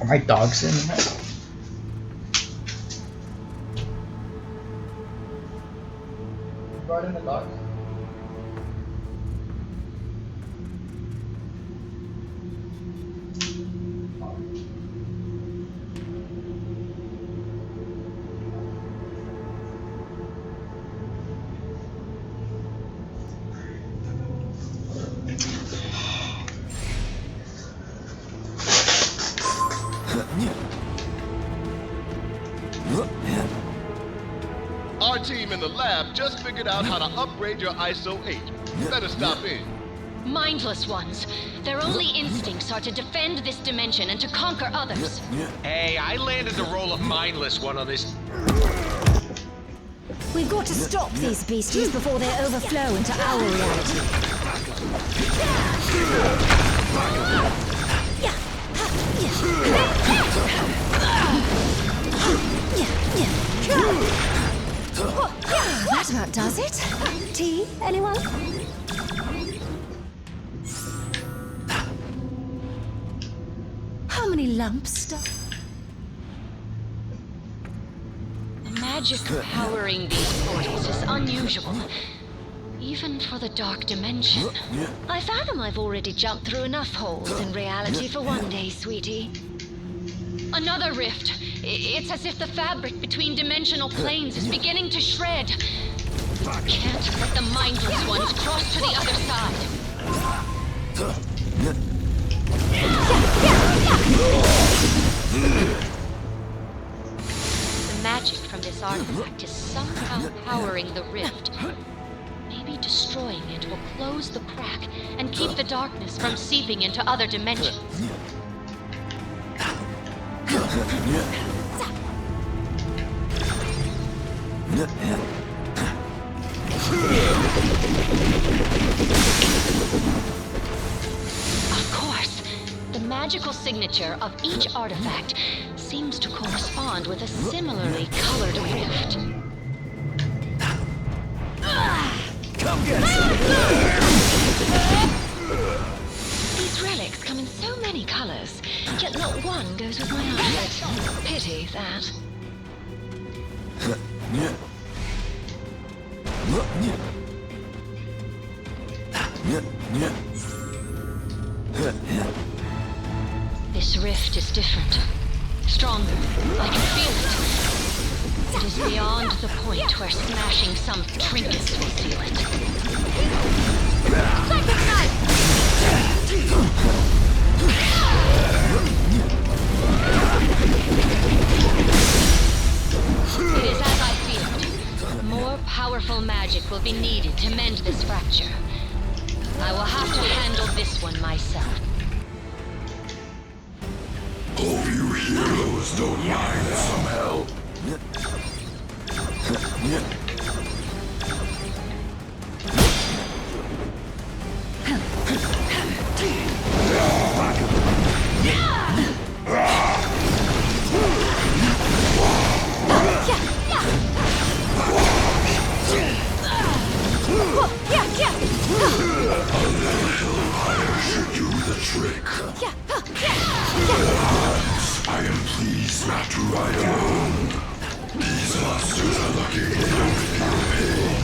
Are my dogs in there? You brought in the dog? Our team in the lab just figured out how to upgrade your ISO 8. Better stop in. Mindless ones. Their only instincts are to defend this dimension and to conquer others. Hey, I landed the role of mindless one on this. We've got to stop these beasties before they overflow into our reality. That about does it. Tea, anyone? How many lumps stuff? The magic powering these portals is unusual, even for the dark dimension. I fathom I've already jumped through enough holes in reality for one day, sweetie. Another rift. It's as if the fabric between dimensional planes is beginning to shred. Can't let the mindless ones cross to the other side. The magic from this artifact is somehow powering the rift. Maybe destroying it will close the crack and keep the darkness from seeping into other dimensions. Of course, the magical signature of each artifact seems to correspond with a similarly colored rift. Come get some! These relics come in so many colors, yet not one goes with my outfit. Pity that. This rift is different. Stronger. I can feel it. It is beyond the point where smashing some trinkets will seal it. It is as I feared. More powerful magic will be needed to mend this fracture. I will have to handle this one myself. Hope you heroes don't mind some help. Should do the trick. I am pleased not to ride alone. These monsters are lucky they don't feel pain.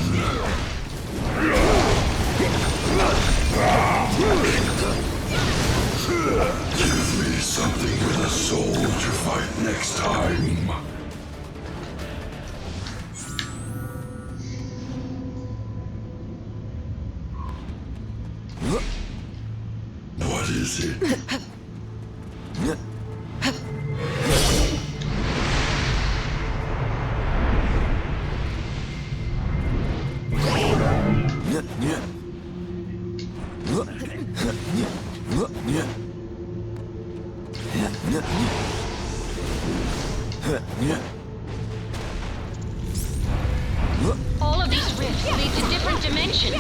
Give me something with a soul to fight next time. What is it? All of these rifts lead to different dimensions.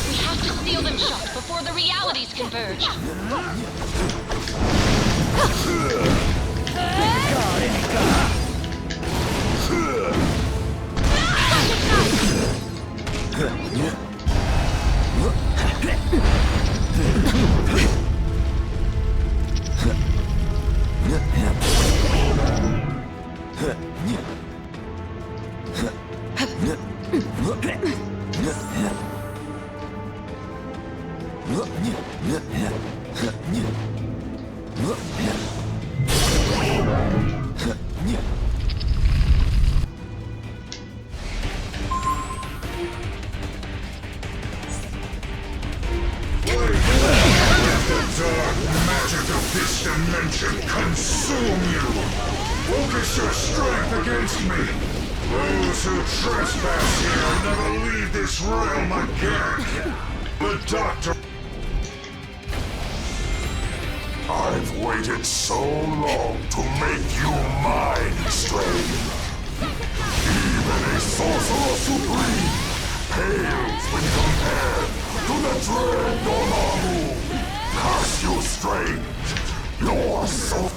We have to seal them shut before the realities converge. Dark magic of this dimension consume you! Focus your strength against me! Those who trespass here never leave this realm again! The Doctor... I've waited so long to make you mine, Strange! Even a sorcerer supreme pales when compared to the dread Dormammu! Curse you, Strange! You're so...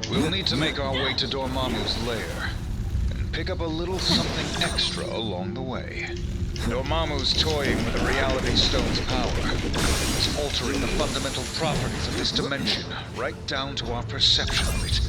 We'll need to make our way to Dormammu's lair, and pick up a little something extra along the way. Dormammu's toying with the Reality Stone's power. It's altering the fundamental properties of this dimension, right down to our perception of it.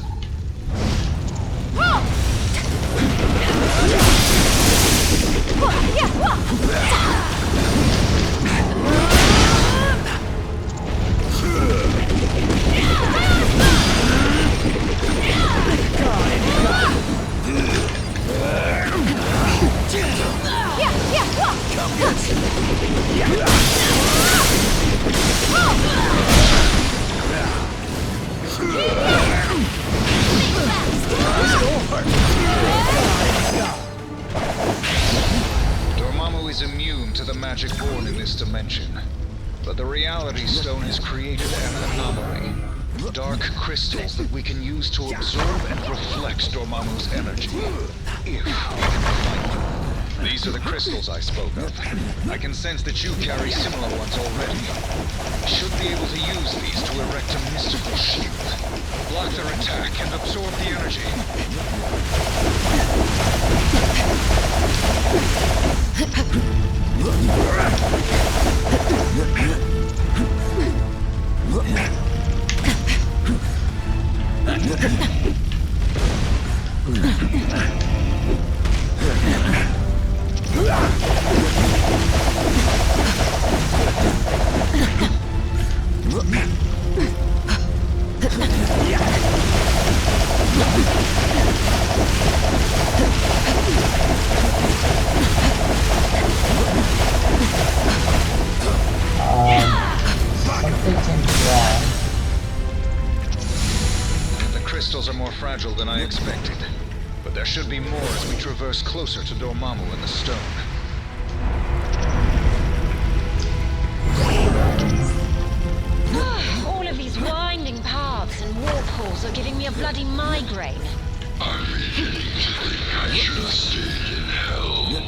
Dormammu is immune to the magic born in this dimension, but the Reality Stone has created an anomaly. Dark crystals that we can use to absorb and reflect Dormammu's energy, if we can find them. These are the crystals I spoke of. I can sense that you carry similar ones already. We should be able to use these to erect a mystical shield, block their attack, and absorb the energy. Something seems wrong. The crystals are more fragile than I expected, but there should be more as we traverse closer to Dormammu and the stone. All of these winding paths and warpholes are giving me a bloody migraine. I'm beginning to think I should have stayed in hell.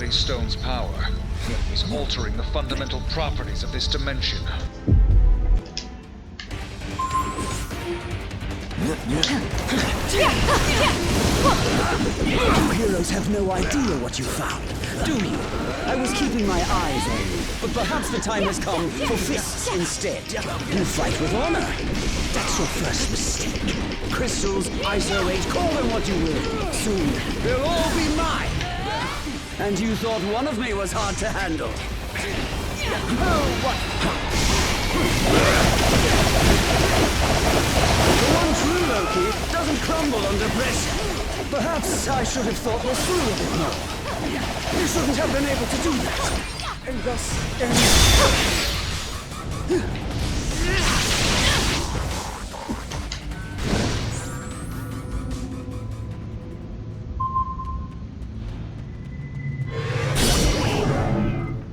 Gravity Stone's power. He's altering the fundamental properties of this dimension. You heroes have no idea what you found, do you? I was keeping my eyes on you, but perhaps the time has come for fists instead. You fight with honor. That's your first mistake. Crystals, Iso Age, call them what you will. Soon, they'll all be mine. And you thought one of me was hard to handle. The one true Loki doesn't crumble under pressure. Perhaps I should have thought this through a bit more. You shouldn't have been able to do that. And thus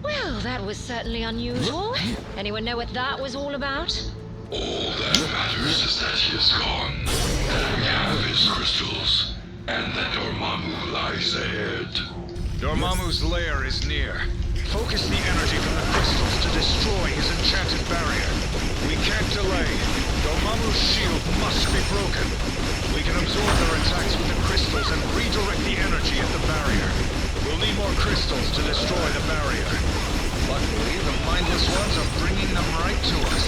Well, that was certainly unusual. Anyone know what that was all about? All that matters is that he is gone, that we have his crystals, and that Dormammu lies ahead. Dormammu's lair is near. Focus the energy from the crystals to destroy his enchanted barrier. We can't delay. Dormammu's shield must be broken. We can absorb their attacks with the crystals and redirect the energy at the barrier. We'll need more crystals to destroy the barrier. Luckily, the mindless ones are bringing them right to us.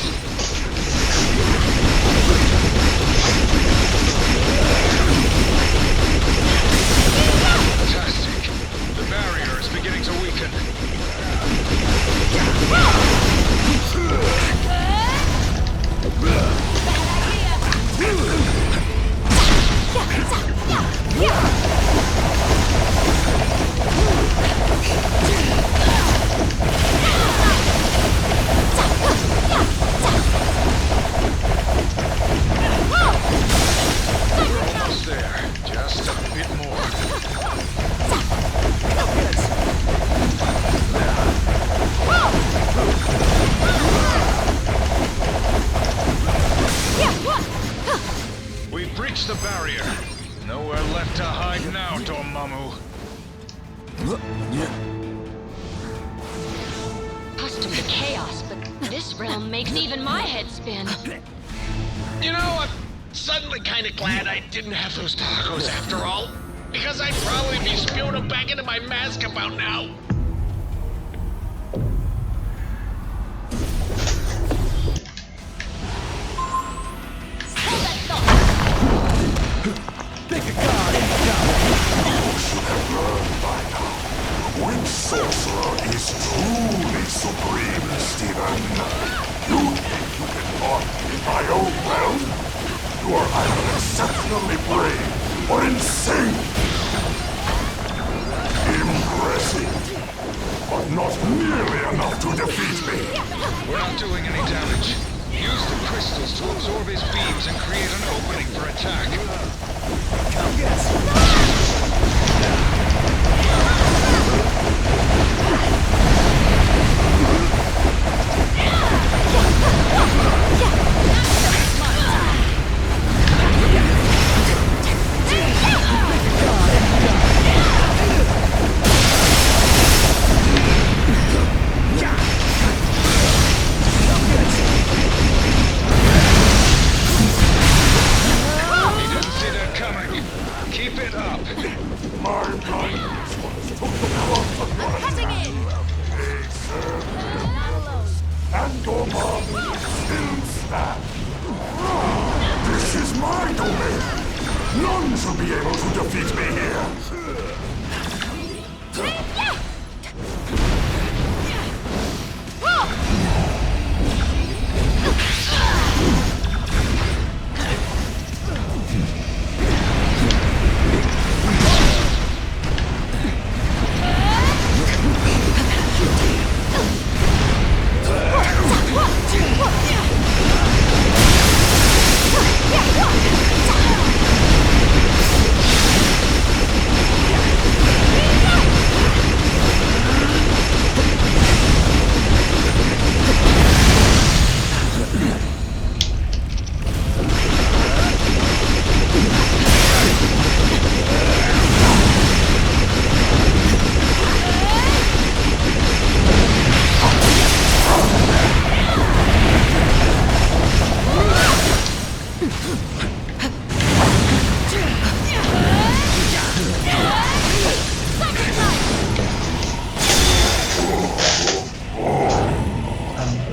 Fantastic. The barrier is beginning to weaken. We're almost there. Just a bit more. We've breached the barrier. Nowhere left to hide now, Dormammu. Accustomed to chaos, but this realm makes even my head spin. You know, I'm suddenly kind of glad I didn't have those tacos after all. Because I'd probably be spewing them back into my mask about now. When sorcerer is truly supreme, Stephen, you think you can harm me in my own realm? You are either exceptionally brave or insane. Impressive, but not nearly enough to defeat me. We're not doing any damage. Use the crystals to absorb his beams and create an opening for attack. come get Keep it up. My blindness was took the brunt of your attack. And Dormammu still stands. This is my domain. None shall be able to defeat me here.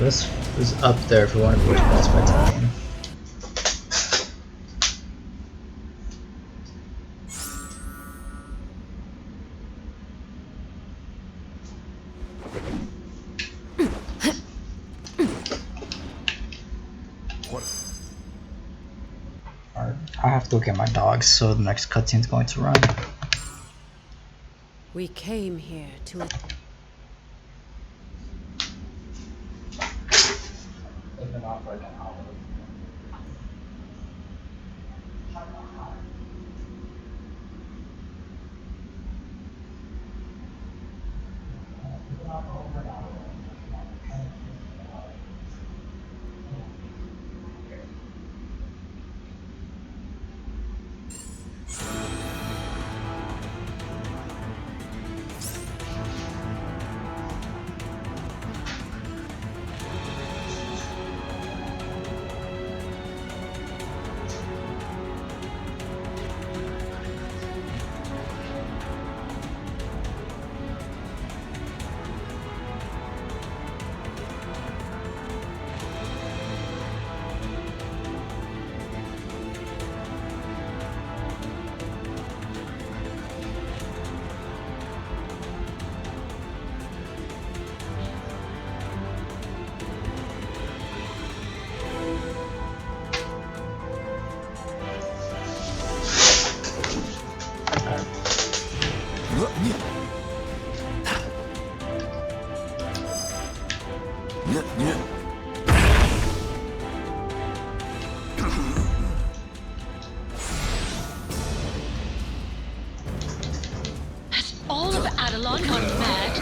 this was up there if we want to go to boss fights in the game. I have to go get my dogs, so the next cutscene's going to run. We came here to... All of Adelon gone mad.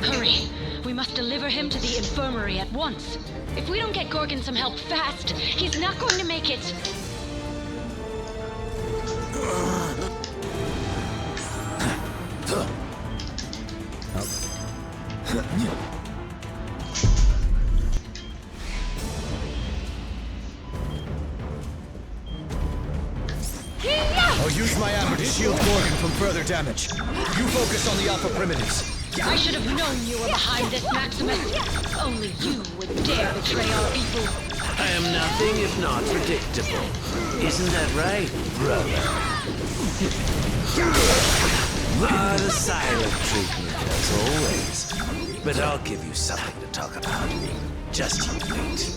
Hurry! We must deliver him to the infirmary at once. If we don't get Gorgon some help fast, he's not going to make it. I'll use my ammo to shield Gorgon from further damage. You focus on the alpha primitives. I should have known you were behind this, Maximus. Only you would dare betray our people. I am nothing if not predictable. Isn't that right, brother? The silent treatment, as always. But I'll give you something to talk about. Just you wait.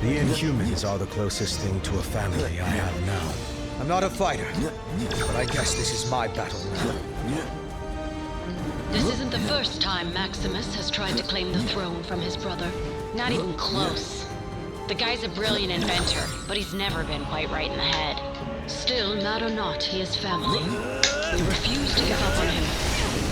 The Inhumans are the closest thing to a family I have now. I'm not a fighter, but I guess this is my battle now. This isn't the first time Maximus has tried to claim the throne from his brother. Not even close. The guy's a brilliant inventor, but he's never been quite right in the head. Still, mad or not, he is family. We refuse to give up on him,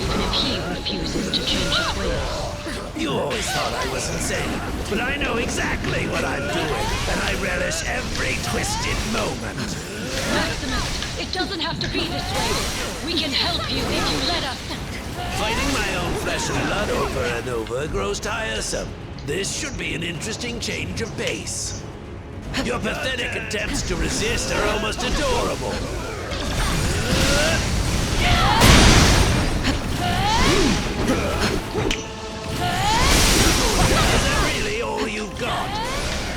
even if he refuses to change his ways. You always thought I was insane, but I know exactly what I'm doing, and I relish every twisted moment. Maximus, it doesn't have to be this way. We can help you if you let us. Fighting my own flesh and blood over and over grows tiresome. This should be an interesting change of pace. Your pathetic attempts to resist are almost adorable. Is that really all you've got?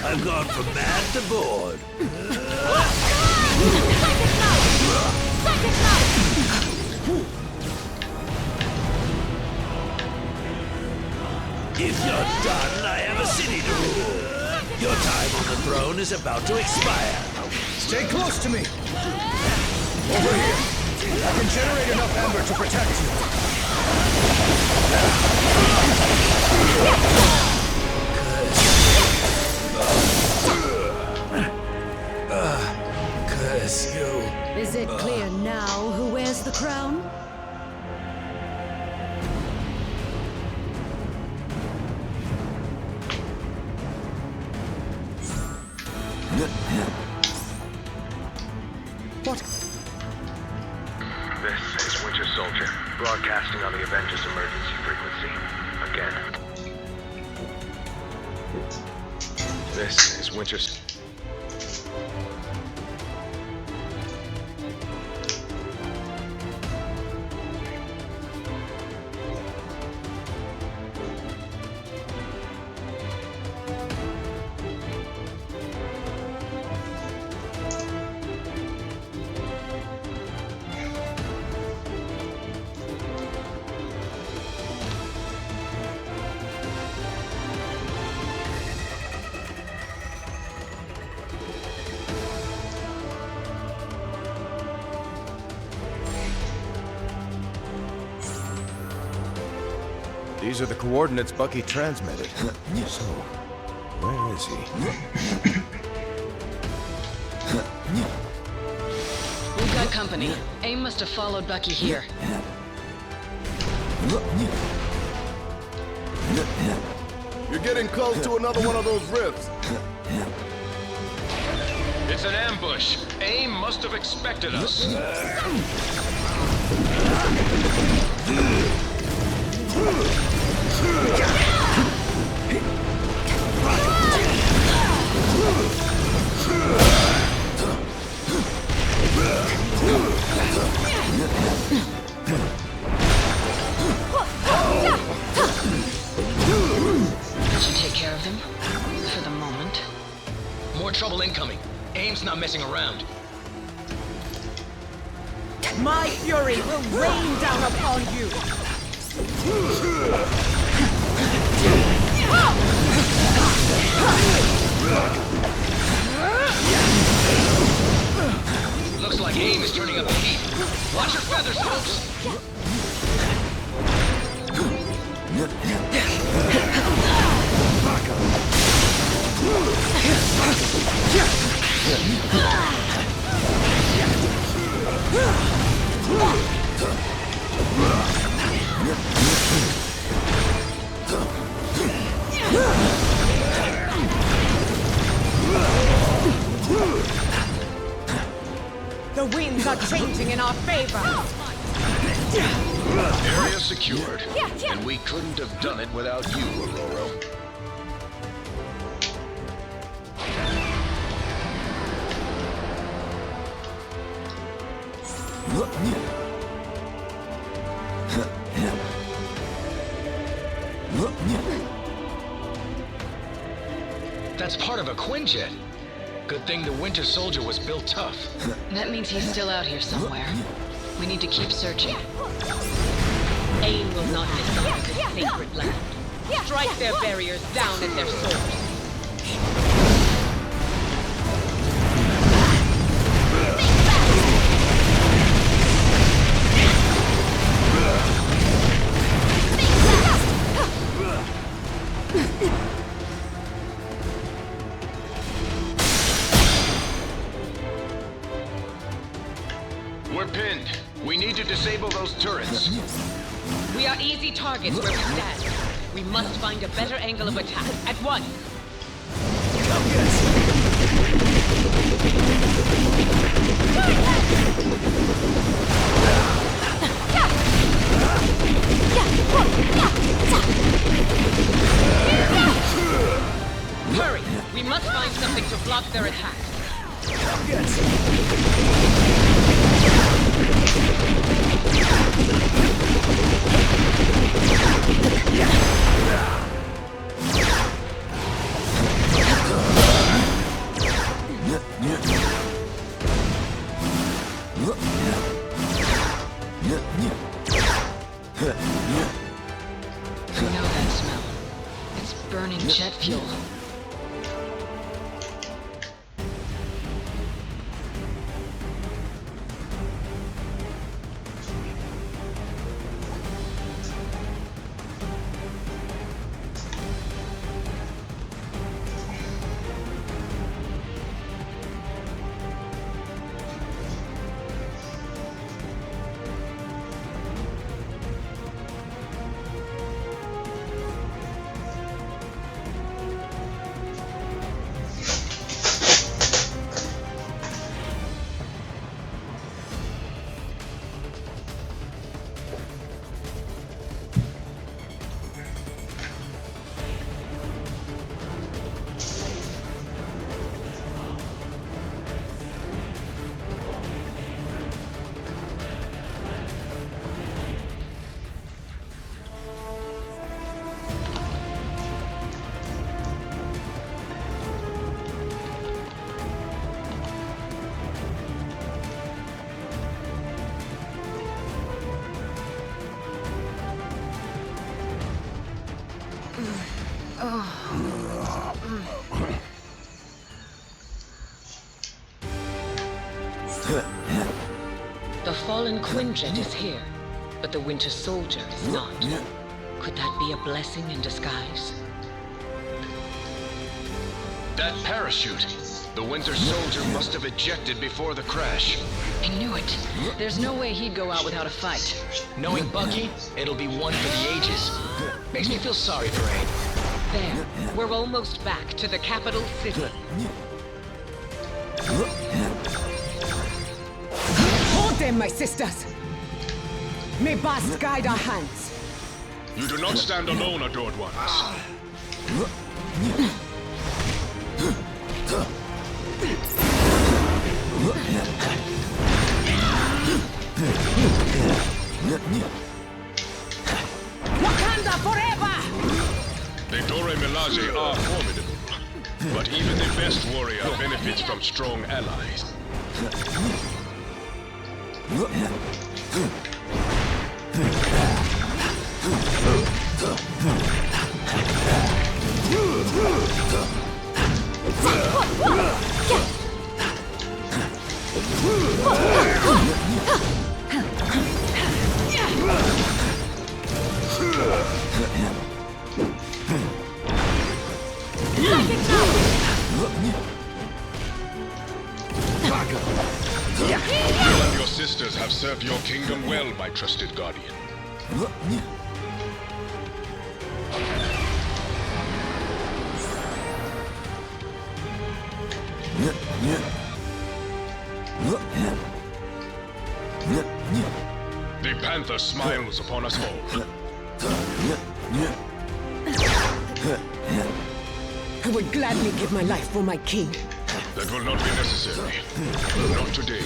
I've gone from mad to bored. If you're done, I have a city to rule. Your time on the throne is about to expire. Stay close to me! Over here! I can generate enough amber to protect you. Curse you. Is it clear now who wears the crown? What? This is Winter Soldier, broadcasting on the Avengers emergency frequency. Again. This is Winter... These are the coordinates Bucky transmitted. So, where is he? We've got company. AIM must have followed Bucky here. You're getting close to another one of those rifts. It's an ambush. AIM must have expected us. Did you take care of them? For the moment. More trouble incoming. AIM's not messing around. My fury will rain down upon you! Looks like AIM is turning up the heat. Watch your feathers, folks! The winds are changing in our favor! Area secured. And we couldn't have done it without you, Aurora. That's part of a Quinjet. Good thing the Winter Soldier was built tough. That means he's still out here somewhere. We need to keep searching. AIM will not dishonor this sacred land. Strike their barriers down at their source. We're pinned. We need to disable those turrets. We are easy targets where we stand. We must find a better angle of attack at once. Hurry! We must find something to block their attack. I know that smell. It's burning jet fuel. The fallen Quinjet is here, but the Winter Soldier is not. Could that be a blessing in disguise? That parachute. The Winter Soldier must have ejected before the crash. I knew it. There's no way he'd go out without a fight. Knowing Bucky, it'll be one for the ages. Makes me feel sorry for Abe. There. We're almost back to the capital city. Hold them, my sisters! May Bast guide our hands. You do not stand alone, adored ones. Wakanda forever! The Dora Milaje are formidable, but even the best warrior benefits from strong allies. You and your sisters have served your kingdom well, my trusted guardian. The Panther smiles upon us all. I would gladly give my life for my king. That will not be necessary. Not today.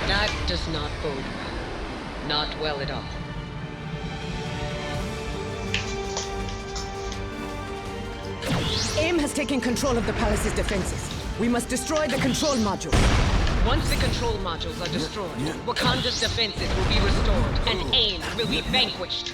That does not bode well. Not well at all. AIM has taken control of the palace's defenses. We must destroy the control module. Once the control modules are destroyed, Wakanda's defenses will be restored, and AIM will be vanquished.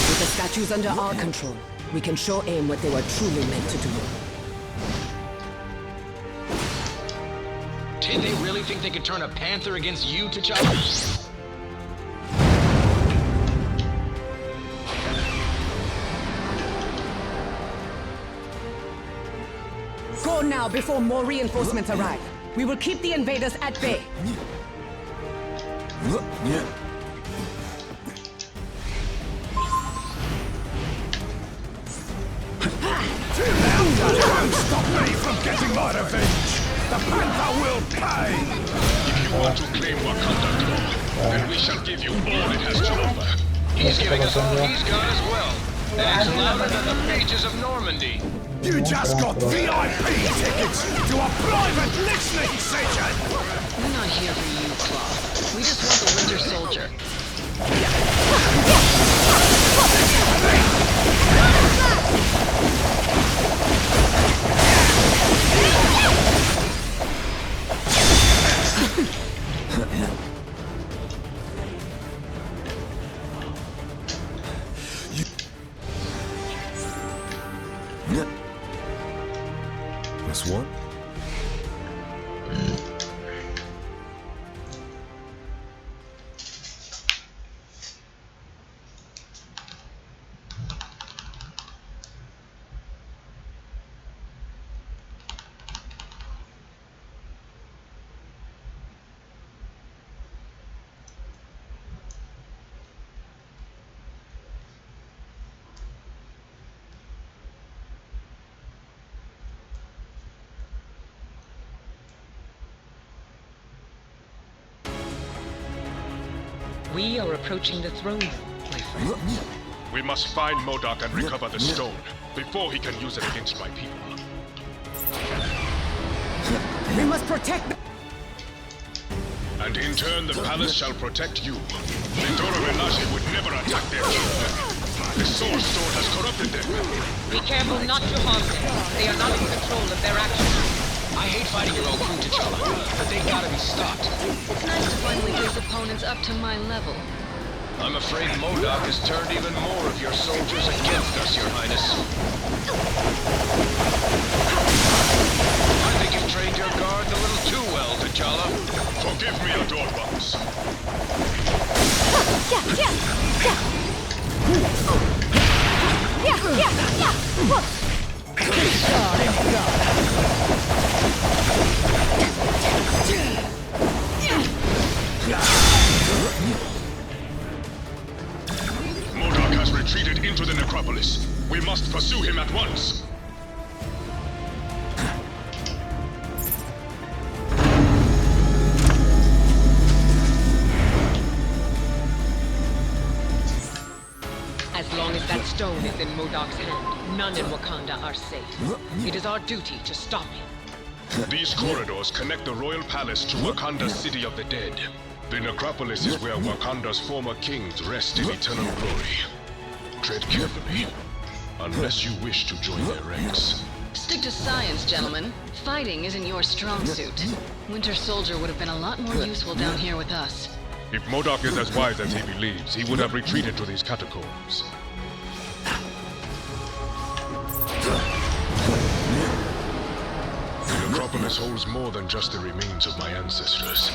With the statues under our control, we can show AIM what they were truly meant to do. Did they really think they could turn a Panther against you, T'Challa? Go now before more reinforcements arrive. We will keep the invaders at bay. Don't stop me from getting my revenge! The Panther will pay! If you want to claim Wakanda Claw, then we shall give you all it has to offer. He's giving us all he's got as well. And it's louder than the pages of Normandy. You just got VIP tickets to a private listening session! We're not here for you, Claw. We just want the Winter Soldier. Plus one. We are approaching the throne room, my friend. We must find MODOK and recover the stone before he can use it against my people. We must protect them. And in turn, the palace shall protect you. The Dora Milaje would never attack their children. The Soul Stone has corrupted them. Be careful not to harm them. They are not in control of their actions. I hate fighting your own crew, T'Challa, but they gotta be stopped. It's nice to finally face opponents up to my level. I'm afraid MODOK has turned even more of your soldiers against us, Your Highness. I think you've trained your guards a little too well, T'Challa. Forgive me, Adore Ones. MODOK has retreated into the necropolis. We must pursue him at once. As long as that stone is in MODOK's hand, none in Wakanda are safe. It is our duty to stop him. These corridors connect the royal palace to Wakanda's city of the dead. The necropolis is where Wakanda's former kings rest in eternal glory. Tread carefully, unless you wish to join their ranks. Stick to science, gentlemen. Fighting isn't your strong suit. Winter Soldier would have been a lot more useful down here with us. If MODOK is as wise as he believes, he would have retreated to these catacombs. The necropolis holds more than just the remains of my ancestors.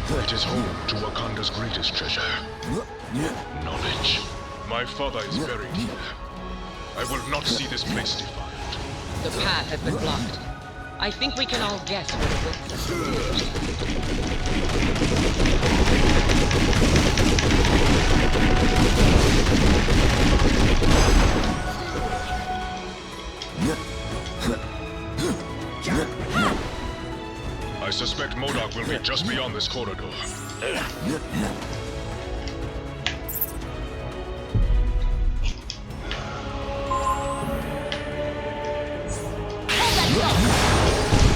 It is home to Wakanda's greatest treasure. Knowledge. My father is buried here. I will not see this place defiled. The path has been blocked. I think we can all guess where the book I suspect MODOK will be just beyond this corridor.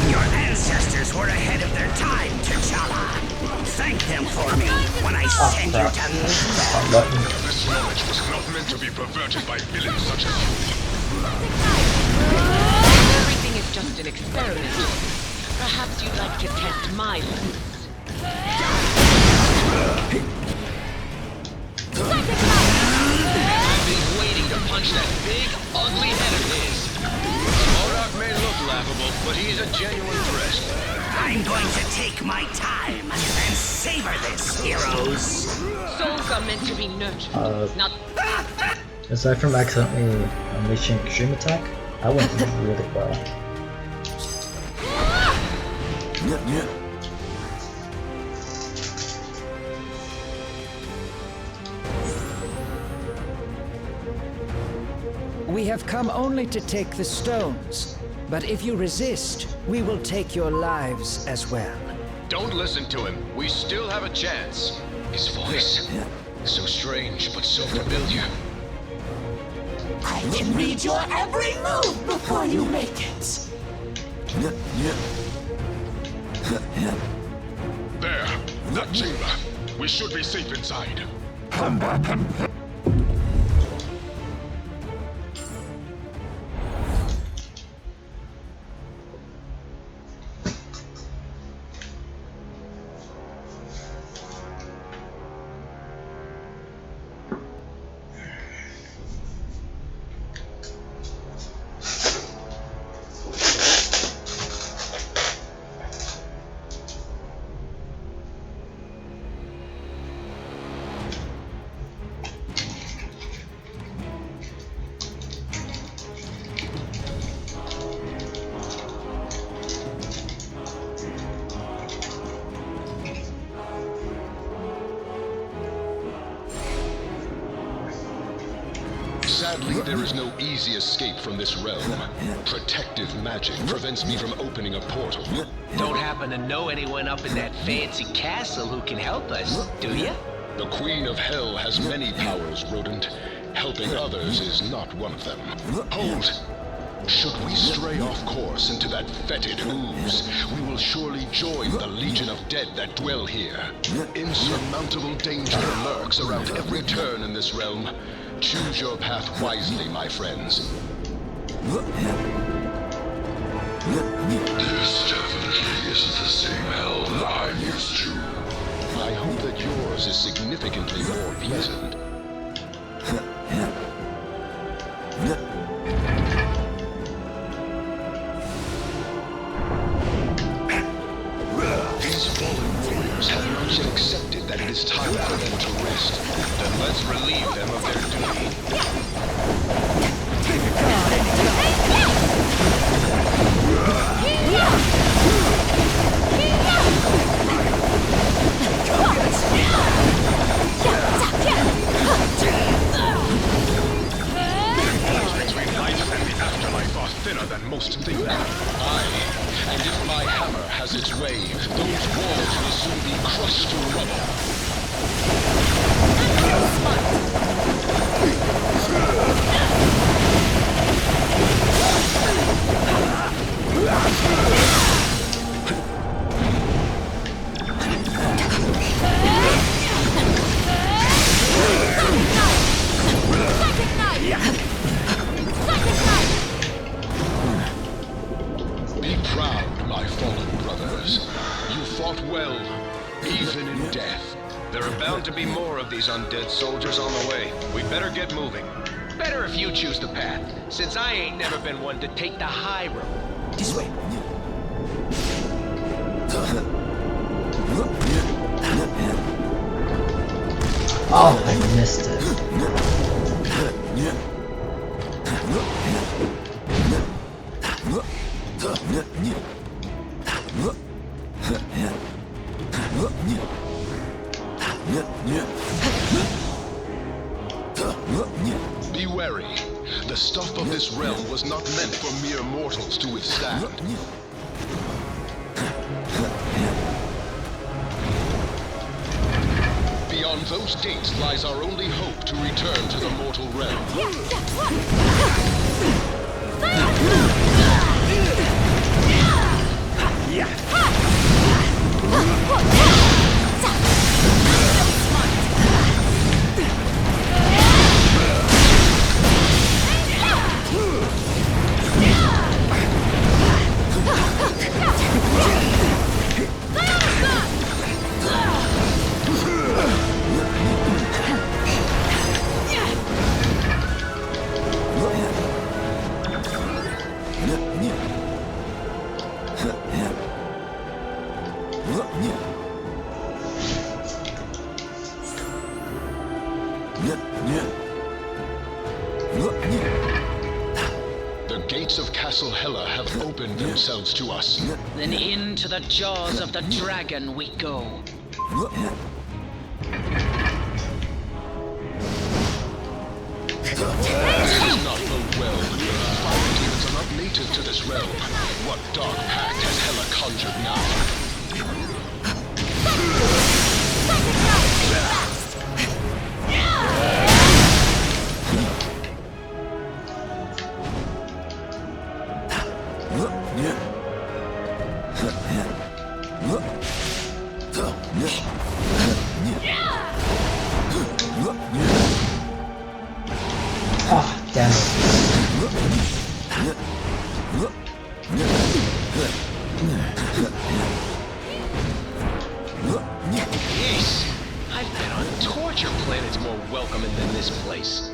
Your ancestors were ahead of their time, T'Challa. Thank them for me when I send you to This knowledge was not meant to be perverted by villains such as you. Everything is just an experiment. Perhaps you'd like to test my limits. I've been waiting to punch that big, ugly head of his. MODOK may look laughable, but he's a genuine threat. I'm going to take my time and savor this, heroes. Souls are meant to be nurtured, not... Aside from accidentally unleashing Extreme Attack, I went really well. We have come only to take the stones. But if you resist, we will take your lives as well. Don't listen to him. We still have a chance. His voice, so strange, but so familiar. I can read your every move before you make it. There, that chamber. We should be safe inside. Sadly, there is no easy escape from this realm. Protective magic prevents me from opening a portal. Don't happen to know anyone up in that fancy castle who can help us, do you? The Queen of Hell has many powers, rodent. Helping others is not one of them. Hold! Should we stray off course into that fetid ooze, we will surely join the legion of dead that dwell here. Insurmountable danger lurks around every turn in this realm. Choose your path wisely, my friends. This definitely isn't the same hell that I'm used to. I hope that yours is significantly more pleasant. These fallen warriors have not yet accepted that it is time for them to rest. Then let's relieve them of their duty. Between life and the afterlife are thinner than most think. Aye, and if my hammer has its way, those walls will soon be crushed to rubble. Be proud, my fallen brothers. You fought well, even in death. There are bound to be more of these undead soldiers on the way. We better get moving. Better if you choose the path, since I ain't never been one to take the high road. This way. Oh, I missed it. Be wary. The stuff of this realm was not meant for mere mortals to withstand. Beyond those gates lies our only hope to return to the mortal realm. The gates of Castle Hella have opened themselves to us. Then into the jaws of the dragon we go. This does not bode well. Fire demons are not native to this realm. What dark pact has Hella conjured now? Ah, damn Jeez, I've been on torture planets more welcoming than this place.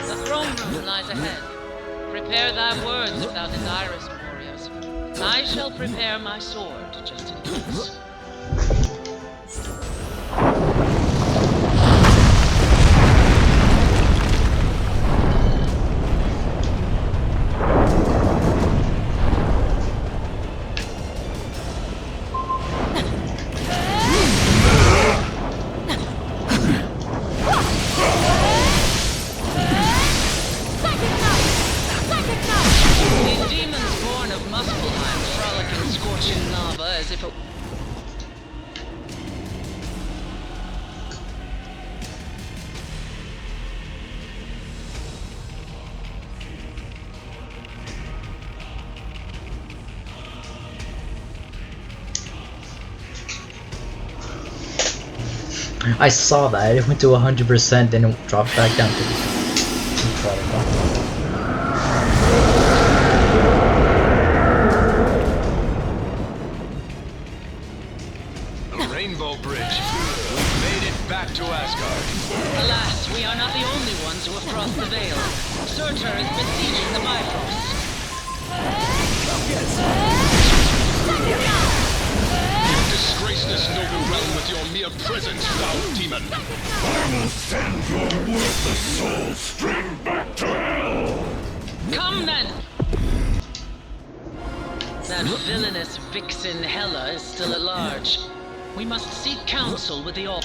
The throne room lies ahead. Prepare thy words if thou desirest, warriors. I shall prepare my sword, just in case. These demons born of Muspelheim frolic in scorching lava as if it... I saw that. It went to 100%, then it dropped back down to incredible. The Rainbow Bridge. We've made it back to Asgard. Alas, we are not the only ones who have crossed the veil. Surtur is besieging the Bifrost. You disgrace this noble realm with your mere presence, foul demon! I will send your worthless soul straight back to hell! Come then! That villainous vixen Hela is still at large. We must seek counsel with the all.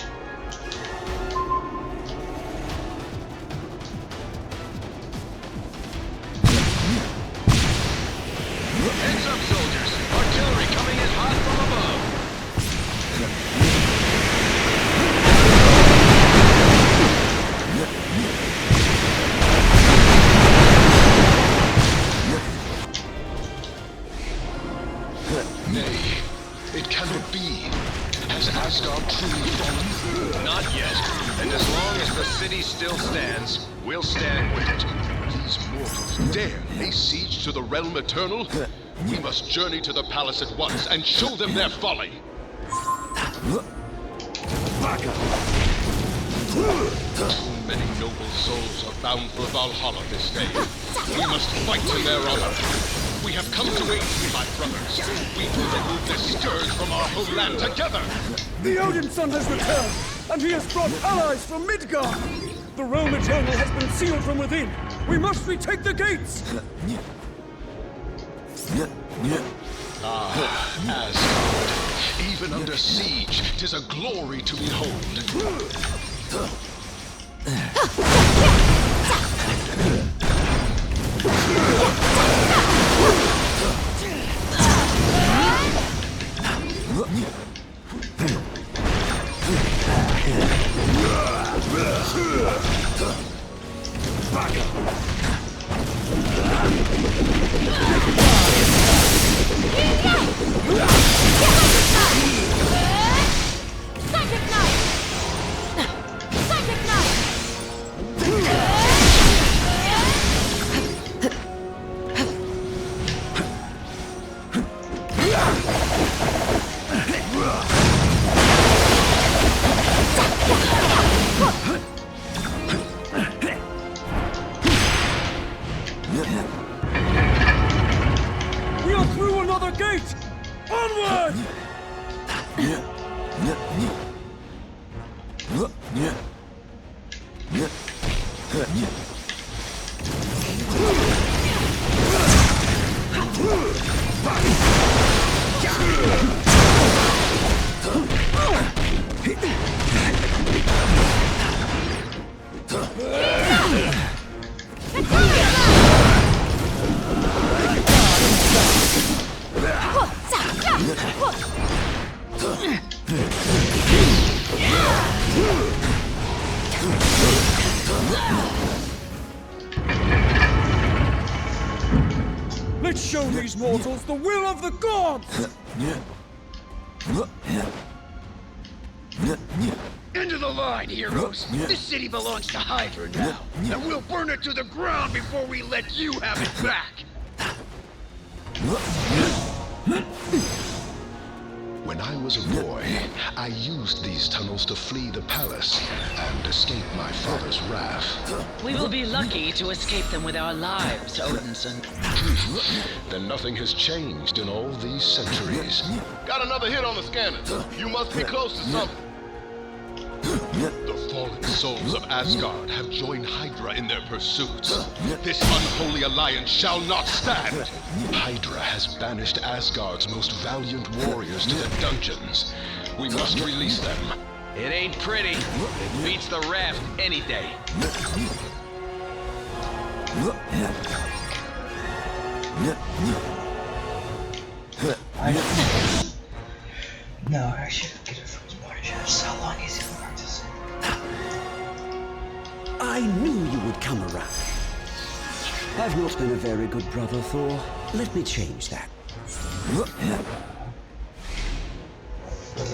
Heads up, soldiers! Artillery coming in hot from above! Nay, it cannot be. Has Asgard truly fallen? Not yet. And as long as the city still stands, we'll stand with it. These mortals dare lay siege to the realm eternal? We must journey to the palace at once and show them their folly. Too many noble souls are bound for Valhalla this day. We must fight in their honor. We have come to aid you, my brothers. We will remove this scourge from our homeland together. The Odin Son has returned, and he has brought allies from Midgard. The realm eternal has been sealed from within. We must retake the gates. Ah, Asgard. Even under siege, 'tis a glory to behold. We are through another gate. Onward! Let's show these mortals the will of the gods! Into the line, heroes! This city belongs to Hydra now, and we'll burn it to the ground before we let you have it back! When I was a boy, I used these tunnels to flee the palace and escape my father's wrath. We will be lucky to escape them with our lives, Odinson. Then nothing has changed in all these centuries. Got another hit on the scanner. You must be close to something. The fallen souls of Asgard have joined Hydra in their pursuits. This unholy alliance shall not stand! Hydra has banished Asgard's most valiant warriors to the dungeons. We must release them. It ain't pretty. It beats the raft any day. No, I should get it from his body. How long is it going to say? I knew you would come around. I've not been a very good brother, Thor. Let me change that.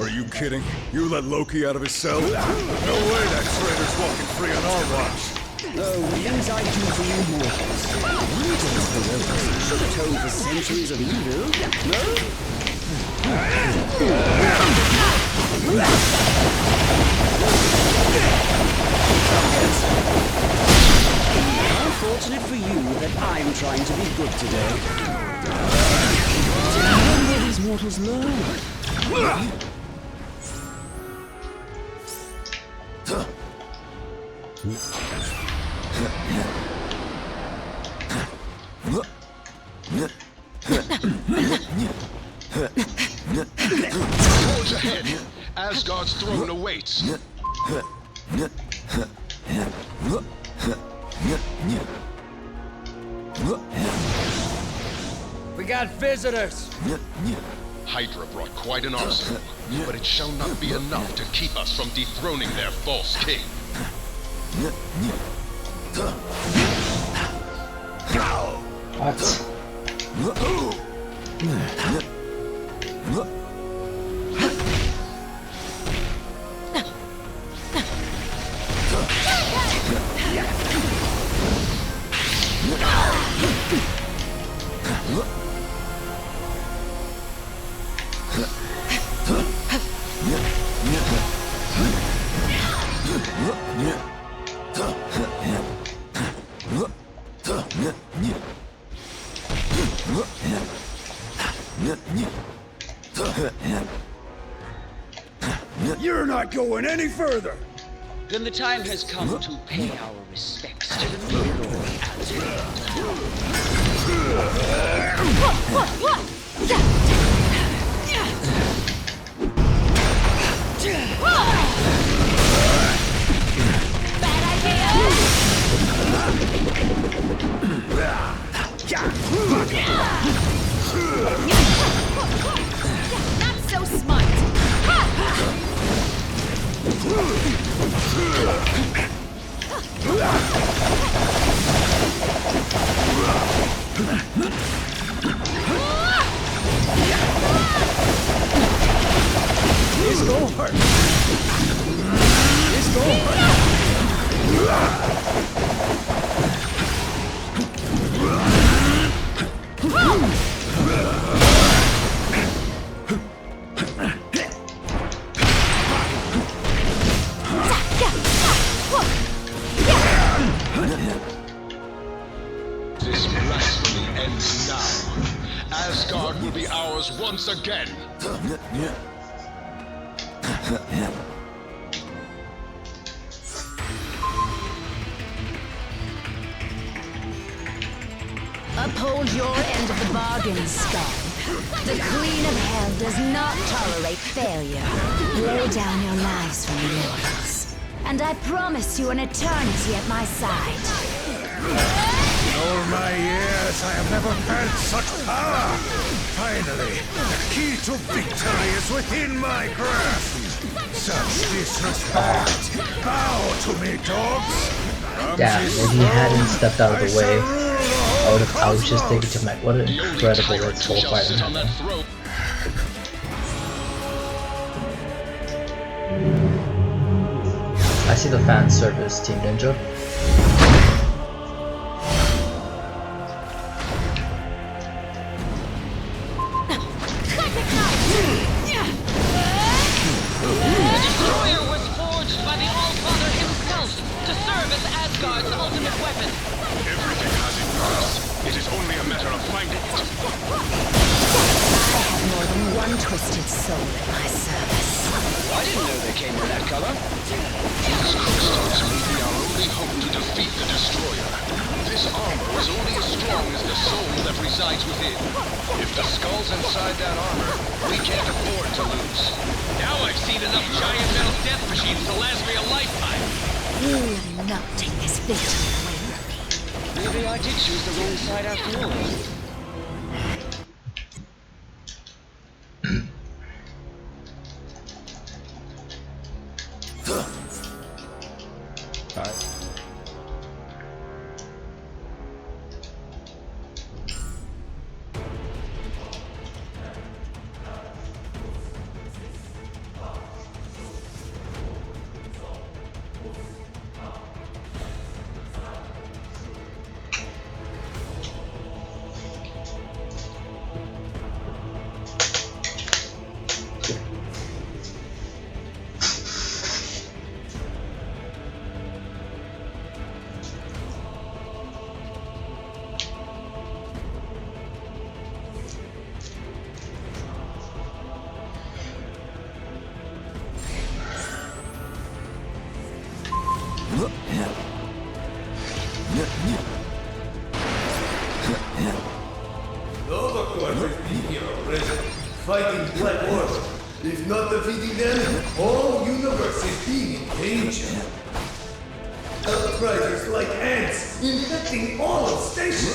Are you you kidding? You let Loki out of his cell? No way that traitor's walking free on our watch. Oh, the things I do for you mortals. You don't heroes should atone for centuries of evil, no? Unfortunate for you that I'm trying to be good today. When will these mortals learn? Forge ahead! Asgard's throne awaits! We got visitors! Hydra brought quite an arsenal, but it shall not be enough to keep us from dethroning their false king. What? You're not going any further! Then the time has come to pay our respects to the Lord Not so smart! It's over! It's over! This blasphemy ends now. Asgard will be ours once again. Uphold your end of the bargain, Scum. The Queen of Hell does not tolerate failure. Lay down your lives for me, mortals. And I promise you an eternity at my side. In all my years, I have never felt such power! Finally, the key to victory is within my grasp! Such disrespect! Bow to me, dogs! Yeah, if he hadn't stepped out of the way, I was just thinking to myself, what an incredible soul fighter. I see the fan service, Team Ninja. The destroyer was forged by the Allfather himself to serve as Asgard's ultimate weapon. Everything has its purpose. It is only a matter of finding it. I have more than one twisted soul at my service. I didn't know they came in that color. These crystals will be our only hope to defeat the destroyer. This armor is only as strong as the soul that resides within. If the skull's inside that armor, we can't afford to lose. Now I've seen enough giant metal death machines to last me a lifetime. You will not take this victory away from me. Maybe I did choose the wrong side after all. fighting Black Order. If not defeating them, whole universe is being in danger. Outriders like ants infecting all of Station.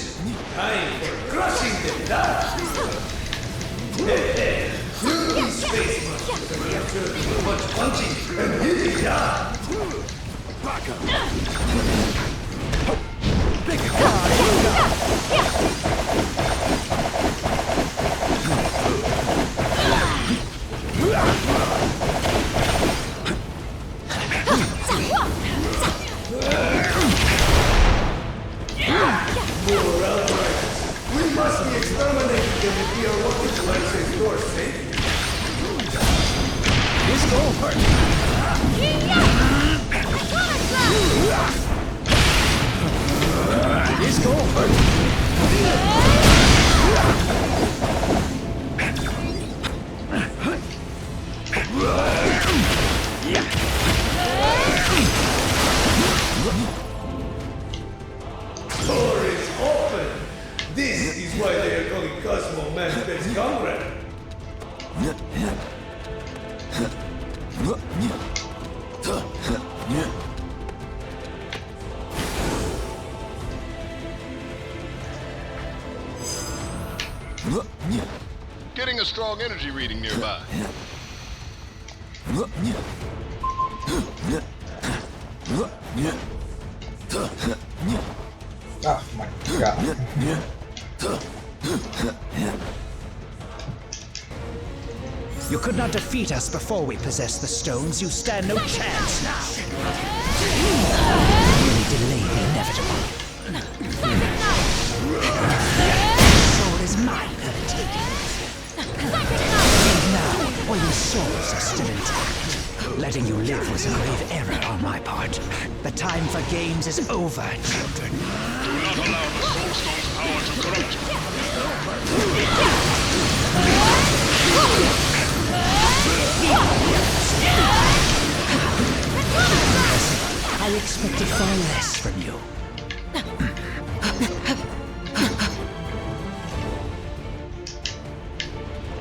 Time for crushing them down. You'll be space monsters and we have to do much punching and hitting down. Back up. Big More outriders. We must be exterminating them if we are working to access your safety. This go hurt. This go hurt. Door is open. This is why they are calling Cosmo man's best comrade. Getting a strong energy reading nearby. Oh my god. You could not defeat us before we possessed the stones. You stand no chance now. You delay the inevitable. Your soul is mine for the taking. Now, while your souls are still intact, letting you live was a grave error on my part. The time for games is over, children. Do not allow the Soul Stone's power to corrupt you. I expected far less from you.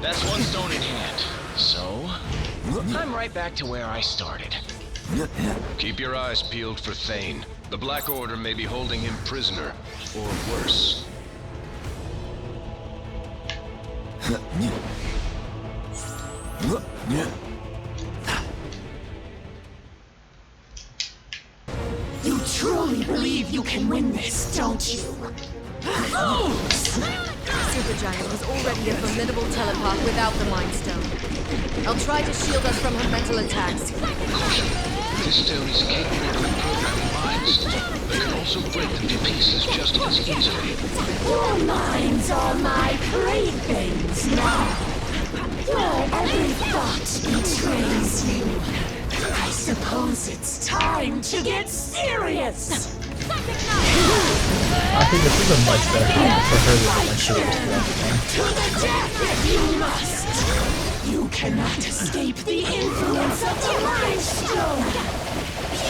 That's one stone in hand. So, I'm right back to where I started. Keep your eyes peeled for Thane. The Black Order may be holding him prisoner, or worse. You truly believe you can win this, don't you? Supergiant was already a formidable telepath without the Mind Stone. I'll try to shield us from her mental attacks. Caution. This stone is capable of reprogramming minds, but can also break them to pieces just as easily. Your minds are my playthings now. Your every thought betrays you. I suppose it's time to get serious. I think this is a much better game for her than she was To the death if you must. You cannot escape the influence of the Mind Stone.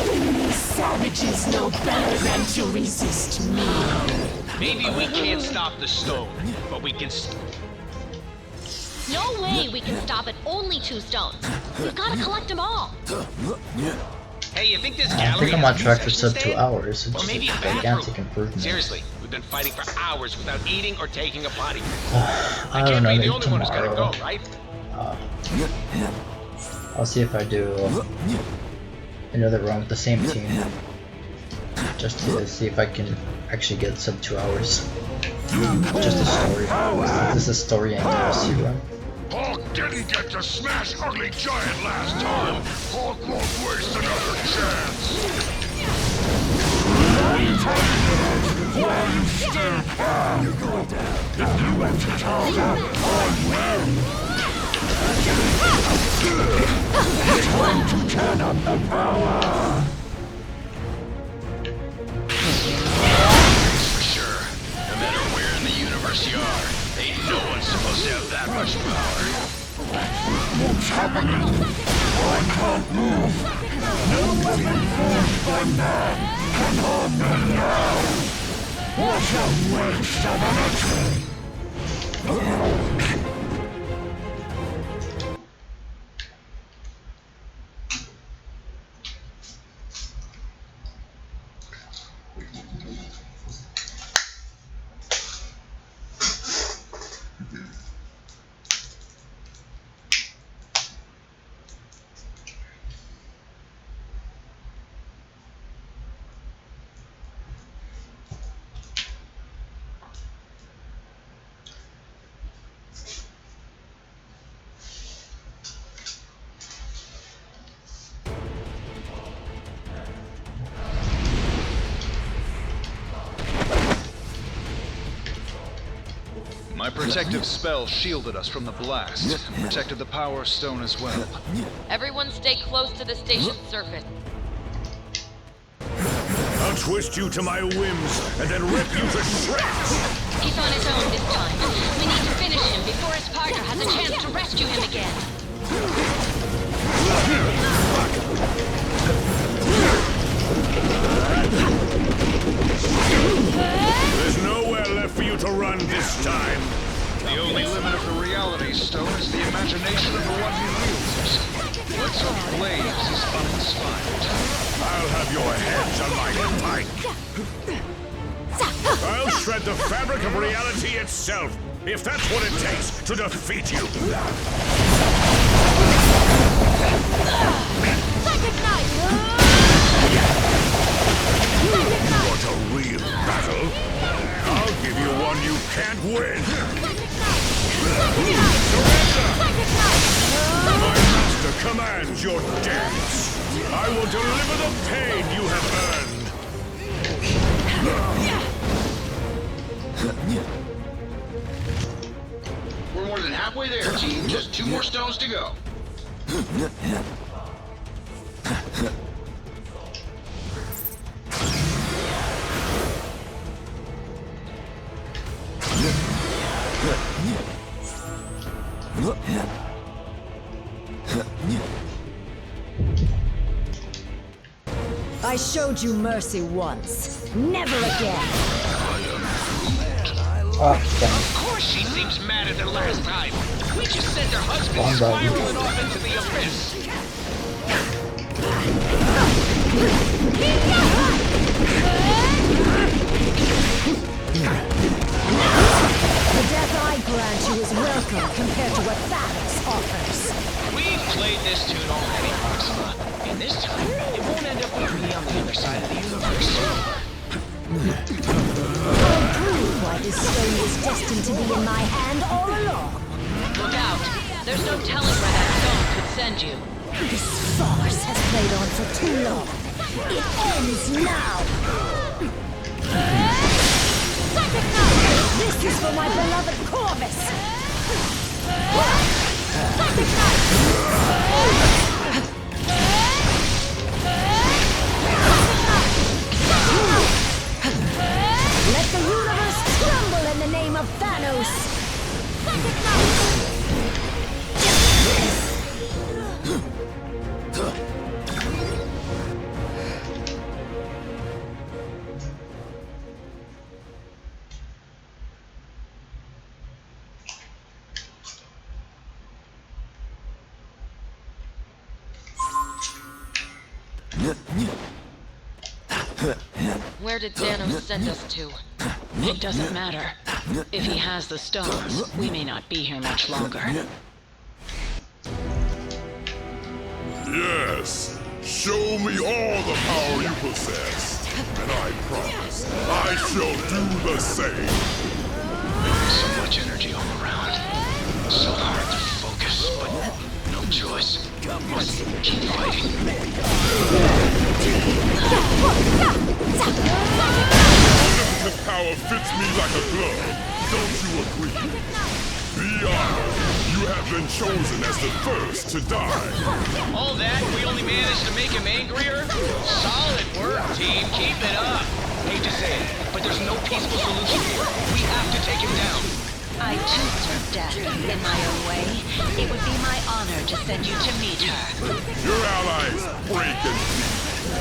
Even these savages know better than to resist me. Maybe we can't stop the stone, but we can No way we can stop at only 2 stones. We've got to collect them all. Hey, you think this I gallery think I'm on has track for concession sub 2 stand? hours. It's Or just maybe a a bathroom. gigantic improvement. Seriously, we've been fighting for hours without eating or taking a potty. I don't know, be the maybe only one who's gotta tomorrow. go, right? I'll see if I do another run with the same team. Just to see if I can actually get sub 2 hours. Just a story. This is a story and DLC run. Hawk didn't get to smash Ugly Giant last time. Hawk won't waste another chance. One step. You go down. If you want to talk out, I will. Time to turn up the power. For sure. No matter where in the universe you are, ain't no one supposed to have that much power. What's happening? I can't move. No weapon forged by man can harm me now. What a waste of energy. My protective spell shielded us from the blast, protected the power stone as well. Everyone stay close to the station's surface. I'll twist you to my whims and then rip you to shreds! He's on his own this time. We need to finish him before his partner has a chance to rescue him again. There's nowhere left for you to run this time. The only limit of the reality stone is the imagination of the one who wields it. What's ablaze is uninspired. I'll have your heads on my pike. I'll shred the fabric of reality itself, if that's what it takes to defeat you. Want a real battle? I'll give you one you can't win. Surrender! My master commands your deaths. I will deliver the pain you have earned. We're more than halfway there, team. Just 2 more stones to go. I showed you mercy once. Never again. Of course she seems madder than last time. We just sent her husband spiraling off into the abyss. The death I grant you is welcome compared to what Thanos offers. We've played this tune already, Proxima. And this time, it won't end up with me on the other side of the universe. I'll prove why this stone was destined to be in my hand all along. Look out! There's no telling where that stone could send you. This farce has played on for too long. It ends now! This is for my beloved Corvus! Let the universe tremble in the name of Thanos! Where did Thanos send us to? It doesn't matter. If he has the stones, we may not be here much longer. Yes, show me all the power you possess, and I promise I shall do the same. So much energy all around. So hard to focus, but no choice. Must keep fighting. Omnipotent power fits me like a glove. Don't you agree? Be honored. You have been chosen as the first to die. All that, we only managed to make him angrier? Solid work, team. Keep it up. Hate to say it, but there's no peaceful solution here. We have to take him down. I too serve death in my own way. It would be my honor to send you to meet her. Your allies break and bleed,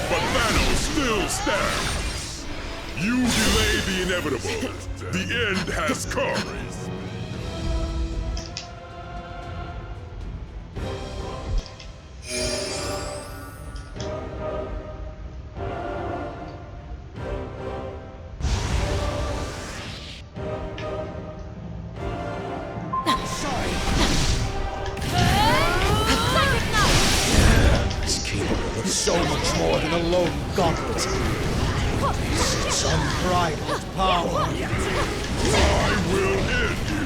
but Thanos still stands. You delayed the inevitable. The end has come. So much more than a lone gauntlet. It's unbridled power. I will end you,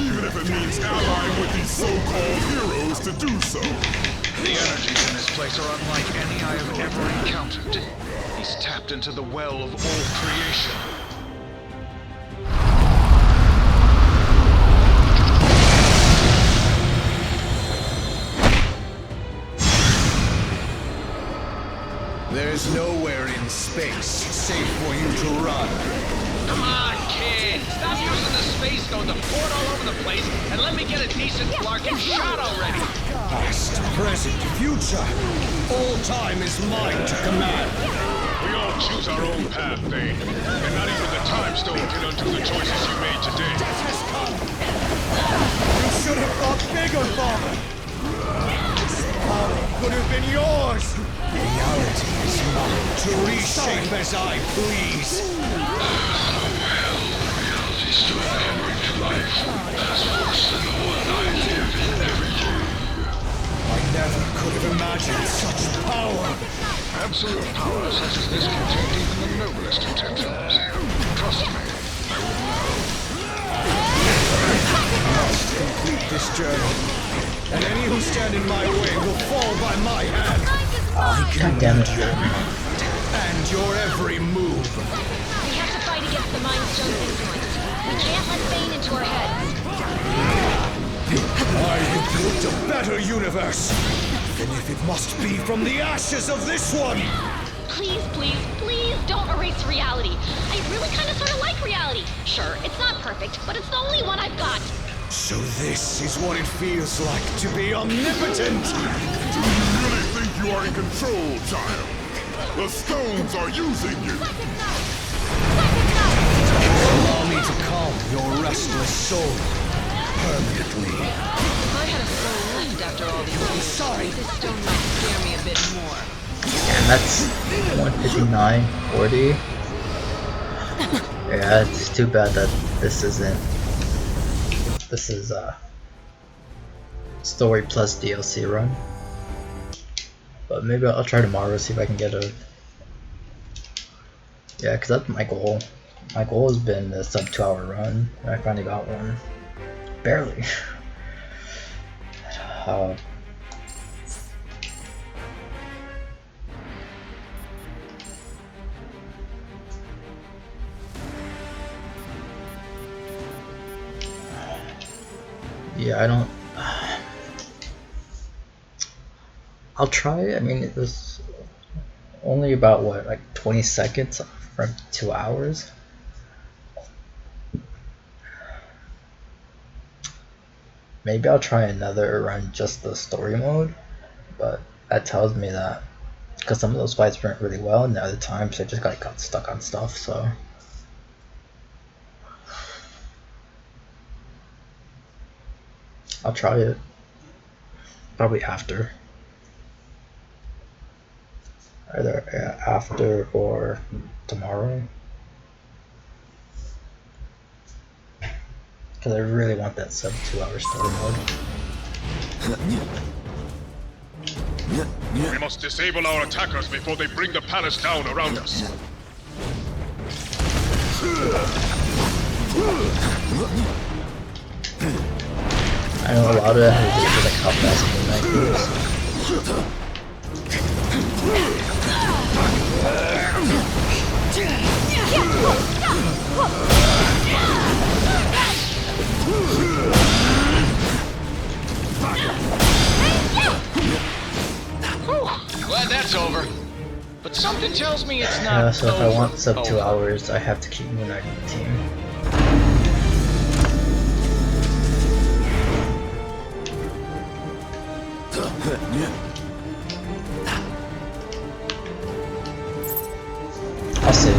even if it means allying with these so-called heroes to do so. The energies in this place are unlike any I have ever encountered. He's tapped into the well of all creation. There's nowhere in space safe for you to run. Come on, kid! Stop using the space stone to port all over the place and let me get a decent flarkin' shot already! Past, present, future. All time is mine to command. We all choose our own path, Thane. And not even the Time Stone can undo the choices you made today. Death has come! You should have thought bigger, Father! This power could have been yours! Reality is mine to reshape as I please. Reality stood hammered to life, as worse than the one I live in every day. I never could have imagined such power. Absolute power such as this contained even the noblest intentions. Trust me, I will Must complete this journey, and any who stand in my way will fall by my hand. I command your mind and your every move. We have to fight against the Mind Stone's influence. We can't let Thane into our heads. I have built a better universe, and if it must be from the ashes of this one. Please, please, please don't erase reality. I really kind of sort of like reality. Sure, it's not perfect, but it's the only one I've got. So this is what it feels like to be omnipotent. Do you really think you are in control, child? The stones are using you. Allow me to calm your restless soul permanently. If I had a soul left after all these years, sorry. This stone might scare me a bit more. And that's 159.40. Yeah, it's too bad that this isn't. This is story plus DLC run. But maybe I'll try tomorrow, see if I can get a. Yeah, because that's my goal. My goal has been a sub 2-hour run, and I finally got one. Barely. Yeah, I don't. I'll try. I mean, it was only about what, like 20 seconds from 2 hours. Maybe I'll try another run just the story mode, but that tells me that because some of those fights went really well, and the other times I just got stuck on stuff. So I'll try it probably after. Either after or tomorrow, because I really want that sub 2-hour story mode. We must disable our attackers before they bring the palace down around us. I know a lot of it has to do with like how fast the knife moves. Glad that's over. But something tells me it's not So if I want sub 2 over. hours, I have to keep uniting the team. I'll see.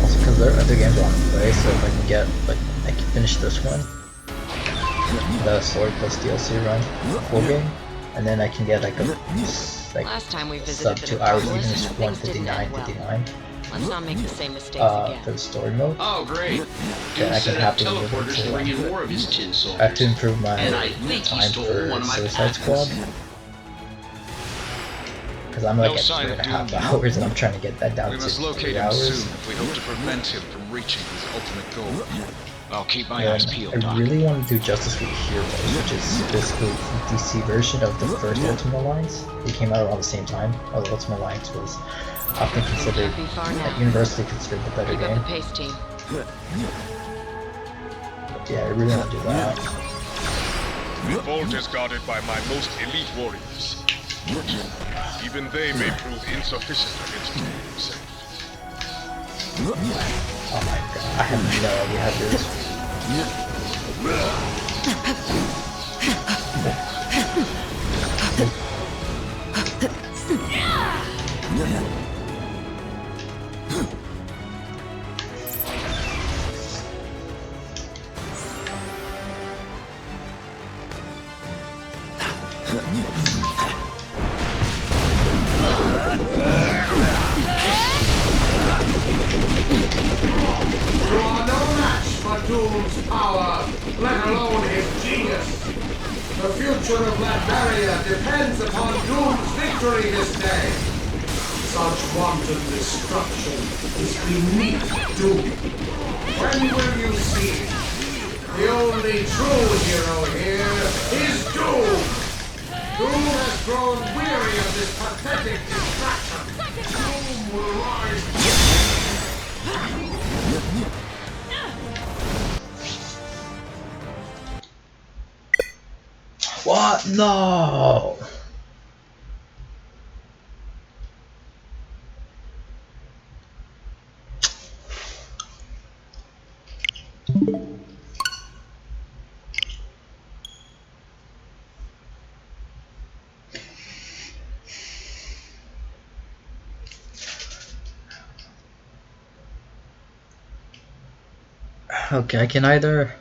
Also, because there are other games I want to play, so if I can get, like, I can finish this one, the story plus DLC run, full game, and then I can get like a Last time we sub visited 2 the hours, even metropolis, just things didn't end well. 159.59. Let's not make the same mistakes For again. the story mode. Oh, great. Then I can set up happily move teleporters to bring in more of his tin I soldiers. have to improve my And I think he time stole for one of my Suicide packets. Squad. Because I'm like No at sign of 3.5 doom. hours and I'm trying to get that down We to must 3 locate him hours. soon if we hope to prevent him from reaching his ultimate goal. I'll keep my And eyes peeled, I Doc. really want to do Justice League Heroes, which is basically the DC version of the first Ultimate Alliance. They came out around the same time, although Ultimate Alliance was often considered, Can't be far now. universally considered the better Keep up game. the pace, team. But yeah, I really want to do that. The vault is guarded by my most elite warriors. Even they may prove insufficient against me himself. Oh my god, I have no idea how to do this. You are no match for Doom's power, let alone his genius. The future of Latveria depends upon Doom's victory this day. Such wanton destruction is beneath Doom. When will you see? The only true hero here is Doom. Doom has grown weary of this pathetic distraction. Doom will rise. What? No! Okay, I can either...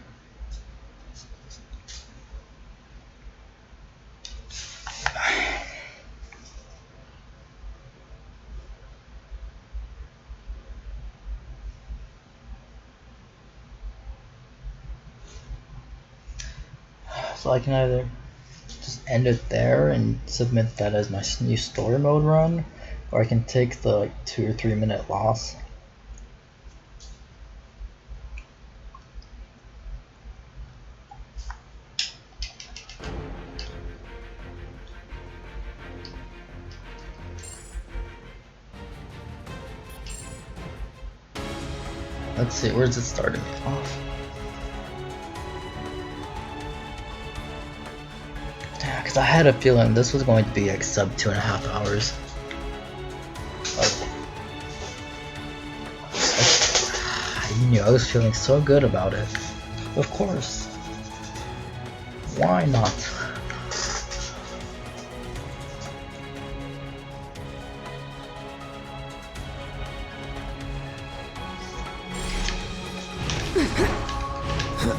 So I can either just end it there and submit that as my new story mode run, or I can take the like 2 or 3 minute loss. Let's see, where's it starting me off? Yeah, because I had a feeling this was going to be like sub 2.5 hours. I knew, I was feeling so good about it. Of course. Why not? The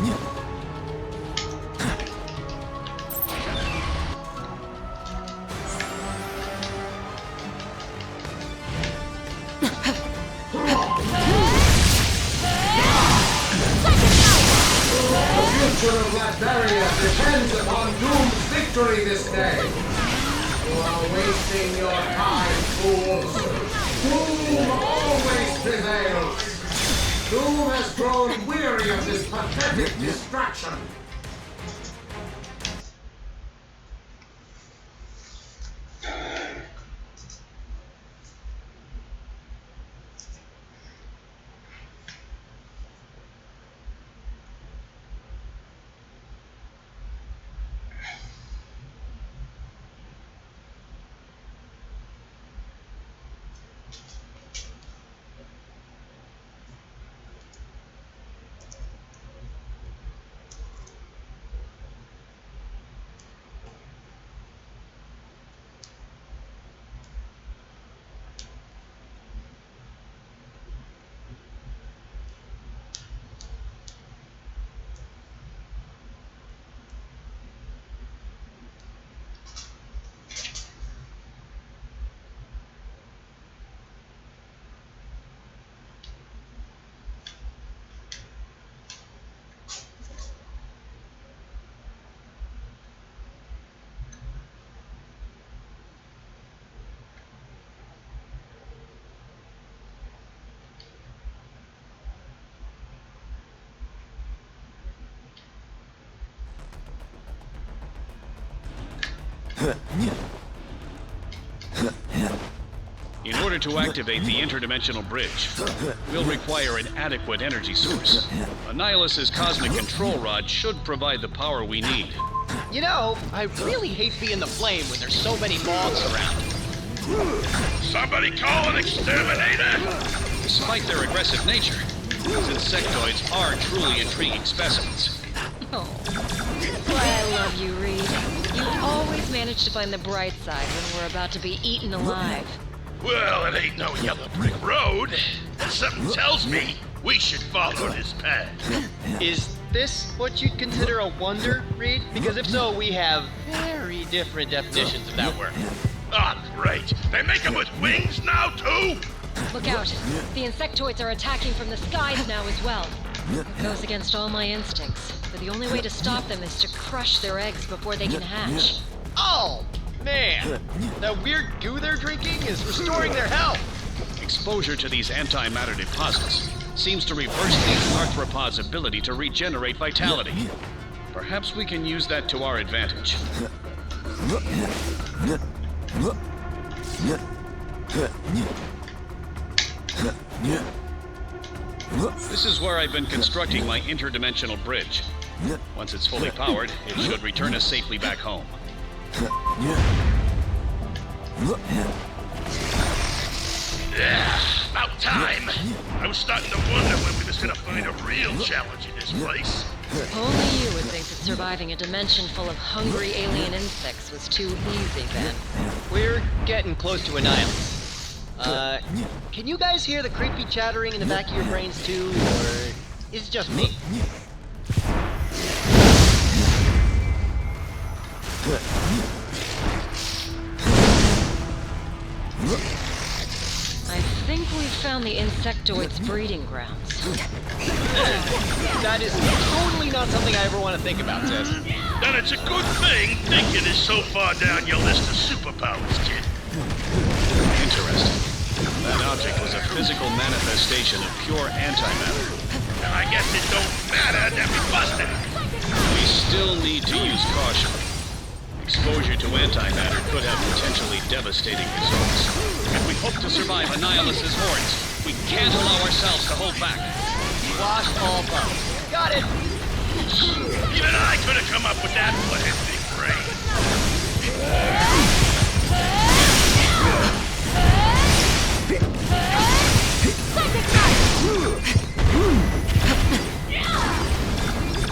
future of Latveria depends upon Doom's victory this day. You are wasting your time, fools. Doom always prevails. Doom has grown weary of this pathetic distraction. In order to activate the interdimensional bridge, we'll require an adequate energy source. Annihilus's cosmic control rod should provide the power we need. You know, I really hate being the flame when there's so many mobs around. Somebody call an exterminator! Despite their aggressive nature, these insectoids are truly intriguing specimens. Oh, why I love you, Reed. You always manage to find the bright side when we're about to be eaten alive. Well, it ain't no yellow brick road. Something tells me we should follow this path. Is this what you'd consider a wonder, Reed? Because if so, we have very different definitions of that word. Ah, great. They make them with wings now, too? Look out. The insectoids are attacking from the skies now as well. It goes against all my instincts, but the only way to stop them is to crush their eggs before they can hatch. Oh, man. That weird goo they're drinking is restoring their health. Exposure to these antimatter deposits seems to reverse these arthropods' ability to regenerate vitality. Perhaps we can use that to our advantage. This is where I've been constructing my interdimensional bridge. Once it's fully powered, it should return us safely back home. Yeah, about time. I was starting to wonder when we was gonna find a real challenge in this place. Only you would think that surviving a dimension full of hungry alien insects was too easy, Ben. We're getting close to Annihilus. Can you guys hear the creepy chattering in the back of your brains too, or is it just me? I think we've found the insectoid's breeding grounds. That is totally not something I ever want to think about, Tess. Then it's a good thing thinking is so far down your list of superpowers, kid. Interesting. That object was a physical manifestation of pure antimatter. And I guess it don't matter that we busted it. We still need to use caution. Exposure to antimatter could have potentially devastating results. If we hope to survive Annihilus's hordes, we can't allow ourselves to hold back. Wash all boats. Got it! Even I could have come up with that plan, big brain.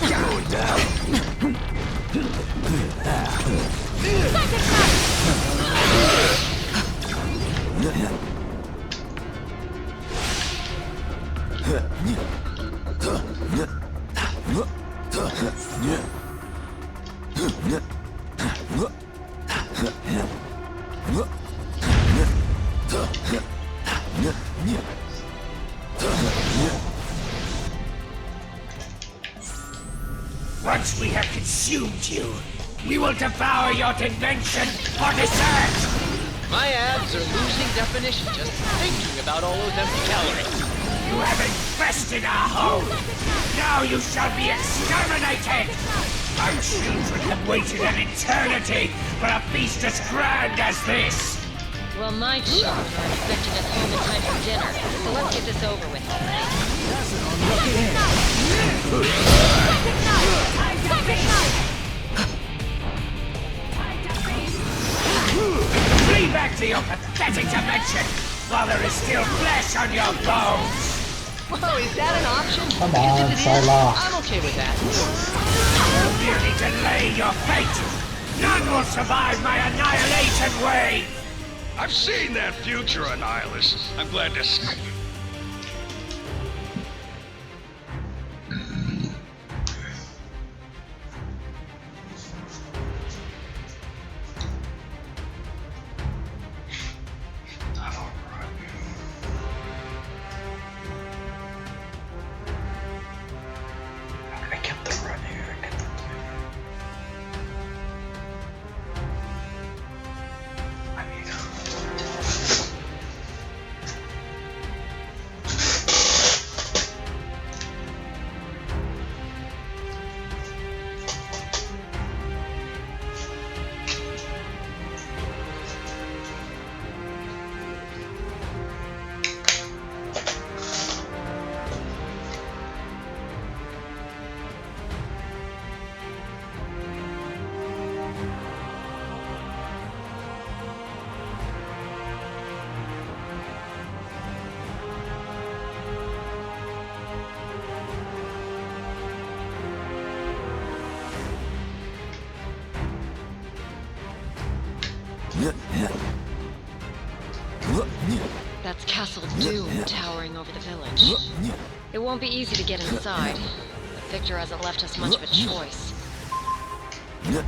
Going down. Once we have consumed you, we will devour your dimension for dessert! My abs are losing definition just thinking about all those empty calories. You have infested our home! Now you shall be exterminated! Our children have waited an eternity for a feast as grand as this! Well, my children are expecting us home in time for dinner, so let's get this over with already. Flee back to your pathetic dimension while there is still flesh on your bones! Whoa, is that an option? Come Because on, if it is, Psylocke. I'm okay with that. You merely delay your fate! None will survive my annihilation wave! I've seen that future, Annihilus. I'm glad to see. I kept the run here. That's Castle Doom towering over the village. It won't be easy to get inside, but Victor hasn't left us much of a choice. The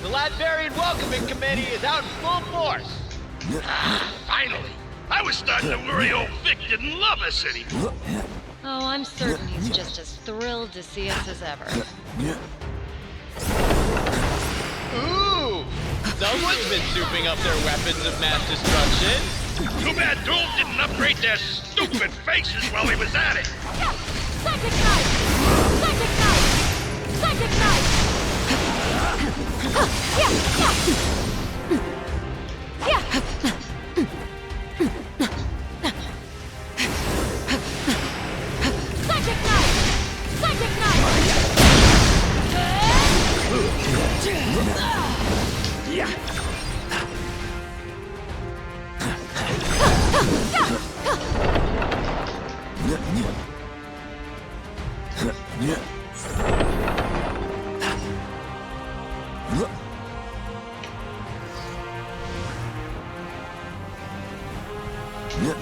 Latvian Welcoming Committee is out in full force. Finally! I was starting to worry old Vic didn't love us anymore. Oh, I'm certain he's just as thrilled to see us as ever. Ooh! Someone's been souping up their weapons of mass destruction. Too bad Doom didn't upgrade their stupid faces while he was at it. Psychic knife! Psychic knife! Psychic knife! Psychic knife! Psychic knife!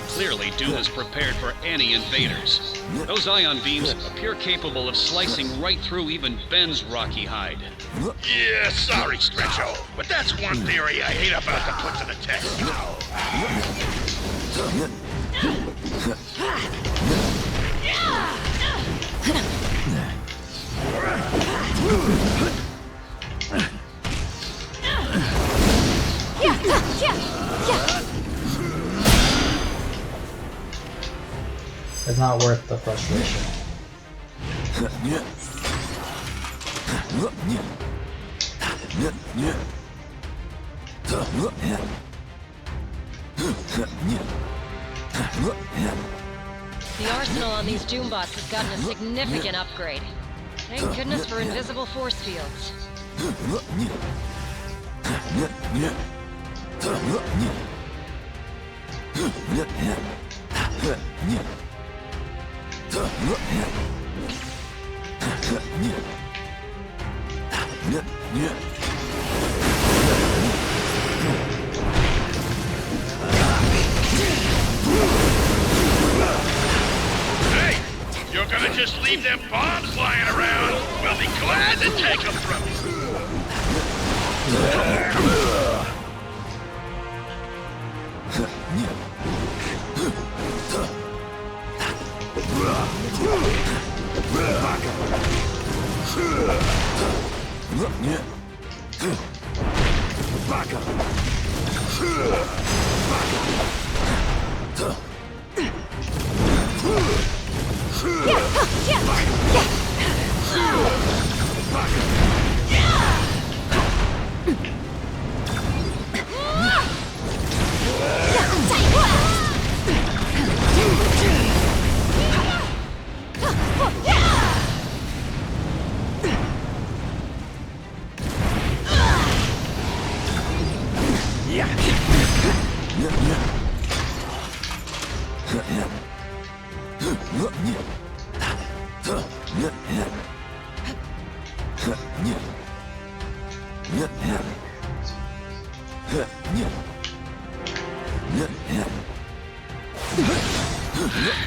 Clearly, Doom is prepared for any invaders. Those ion beams appear capable of slicing right through even Ben's rocky hide. Yeah, sorry, Stretcho, but that's one theory I hate about to put to the test. It's not worth the frustration. The arsenal on these Doombots has gotten a significant upgrade. Thank goodness for invisible force fields. Hey, you're gonna just leave them bombs lying around? We'll be glad to take them from you.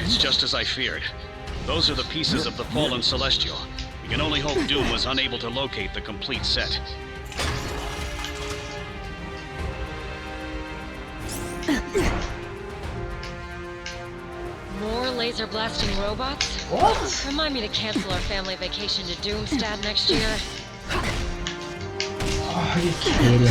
It's just as I feared. Those are the pieces of the fallen Celestial. We can only hope Doom was unable to locate the complete set. More laser blasting robots? What? Remind me to cancel our family vacation to Doomstad next year. Oh, are you kidding me?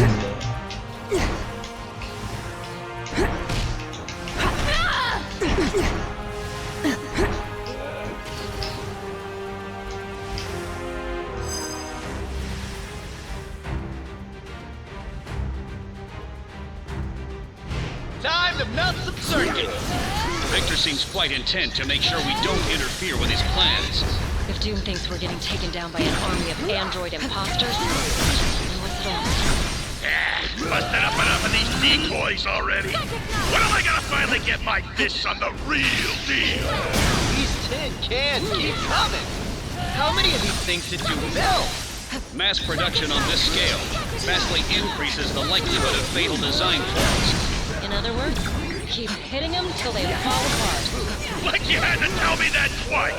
Time to melt some circuits! Victor seems quite intent to make sure we don't interfere with his plans. If Doom thinks we're getting taken down by an army of android imposters, he knows it all. Busted up enough of these decoys already. When am I gonna finally get my fists on the real deal? These tin cans keep coming! How many of these things did you build? Mass production on this scale vastly increases the likelihood of fatal design flaws. In other words, keep hitting them till they fall apart. Like you had to tell me that twice!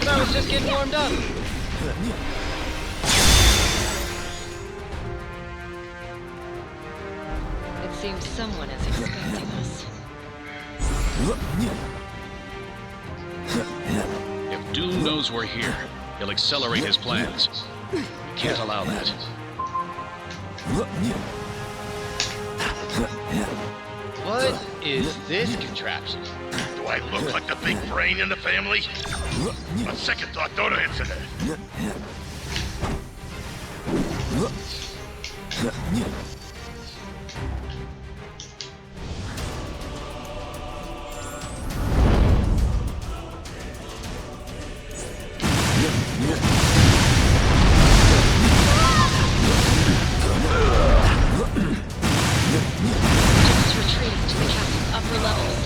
I was just getting warmed up. It seems someone is expecting us. If Doom knows we're here, he'll accelerate his plans. We can't allow that. What is this contraption? Do I look like the big brain in the family? On second thought, don't answer that. Just retreating to the castle's upper levels.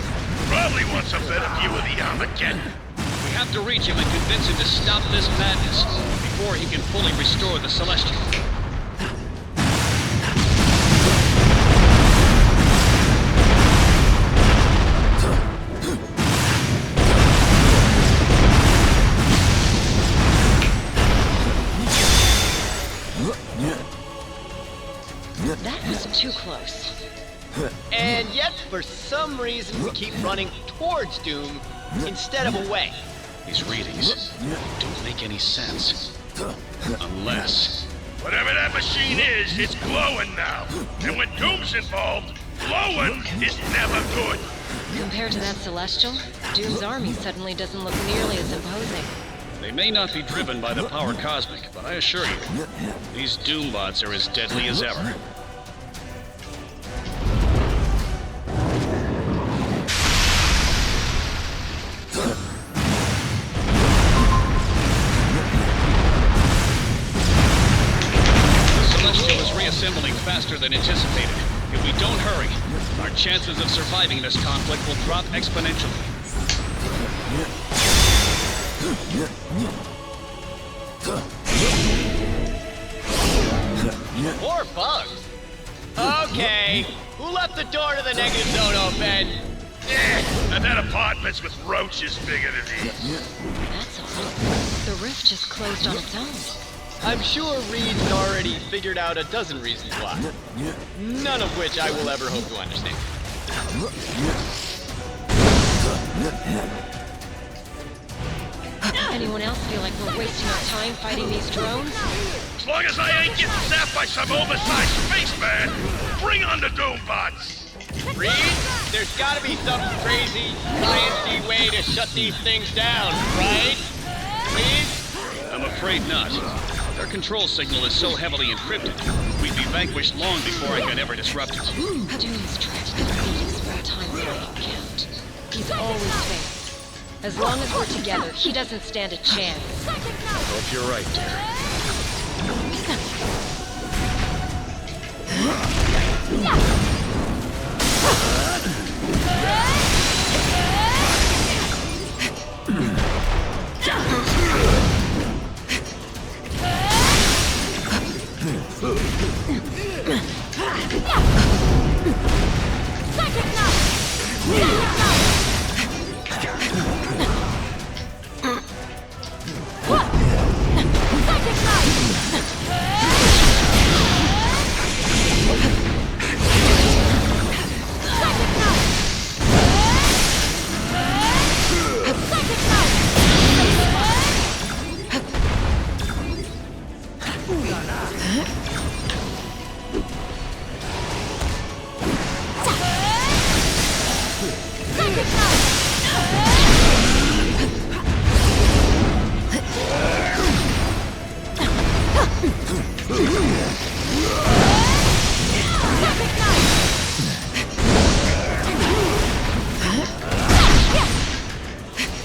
Probably wants a better view of the Armageddon. We have to reach him and convince him to stop this madness before he can fully restore the Celestial. That was too close. And yet, for some reason, we keep running towards Doom instead of away. These readings don't make any sense. Unless... Whatever that machine is, it's glowing now. And when Doom's involved, glowing is never good. Compared to that Celestial, Doom's army suddenly doesn't look nearly as imposing. They may not be driven by the power cosmic, but I assure you, these Doombots are as deadly as ever. Assembling faster than anticipated. If we don't hurry, our chances of surviving this conflict will drop exponentially. More bugs. Okay, who left the door to the negative zone open? And that apartment's with roaches bigger than these. That's odd. The rift just closed on its own. I'm sure Reed's already figured out a dozen reasons why. None of which I will ever hope to understand. Anyone else feel like we're wasting our time fighting these drones? As long as I ain't getting zapped by some oversized spaceman, bring on the Doombots! Reed, there's gotta be some crazy, science-y way to shut these things down, right? Reed? I'm afraid not. Their control signal is so heavily encrypted, we'd be vanquished long before I could ever disrupt it. Doom's tried to defeat us 4 times that I can count. He's always failed. As long as we're together, he doesn't stand a chance. I hope you're right, dear.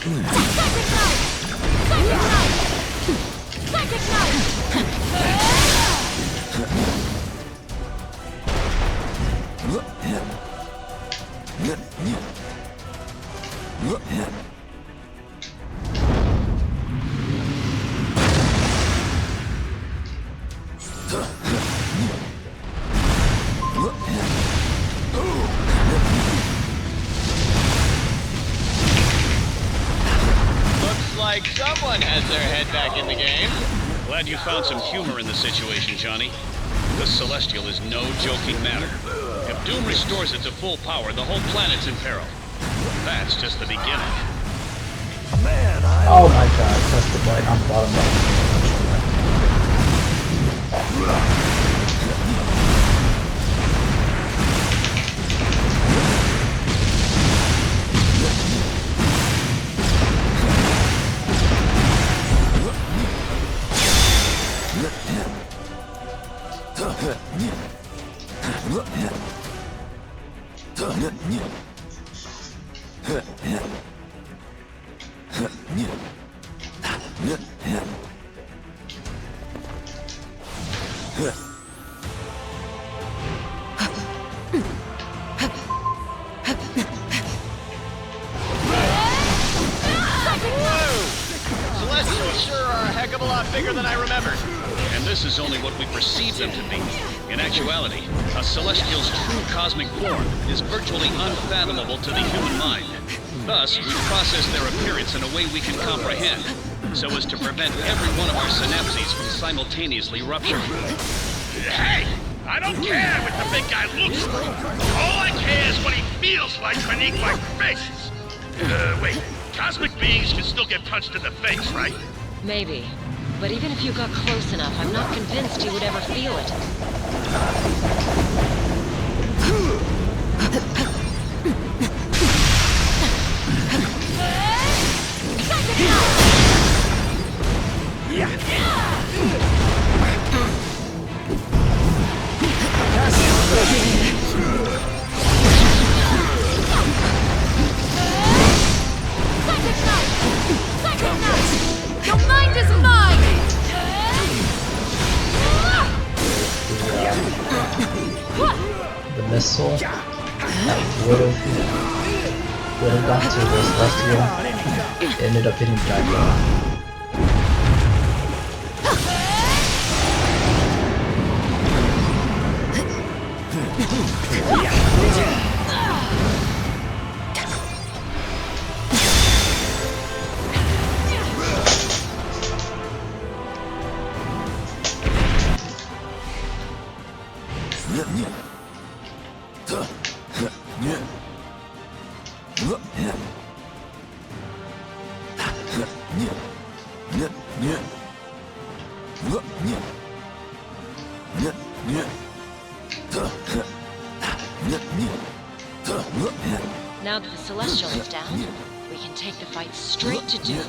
Looks like someone has their head back in the game. Glad you found some humor in the situation, Johnny. The Celestial is no joking matter. If Doom restores it to full power, the whole planet's in peril. That's just the beginning. Oh my god, press the button on the bottom left. Celestials sure are a heck of a lot bigger than I remembered. And this is only what we perceive them to be. In actuality, a Celestial's true cosmic form is virtually unfathomable to the human mind. Thus, we process their appearance in a way we can comprehend, so as to prevent every one of our synapses from simultaneously rupturing. Hey! I don't care what the big guy looks like. All I care is what he feels like beneath my fists. Wait. Cosmic beings can still get punched in the face, right? Maybe. But even if you got close enough, I'm not convinced you would ever feel it. Your mind is mine! The missile that would have gone to the Celestial ended up hitting Drago. Now that the Celestial is down, we can take the fight straight to Doom.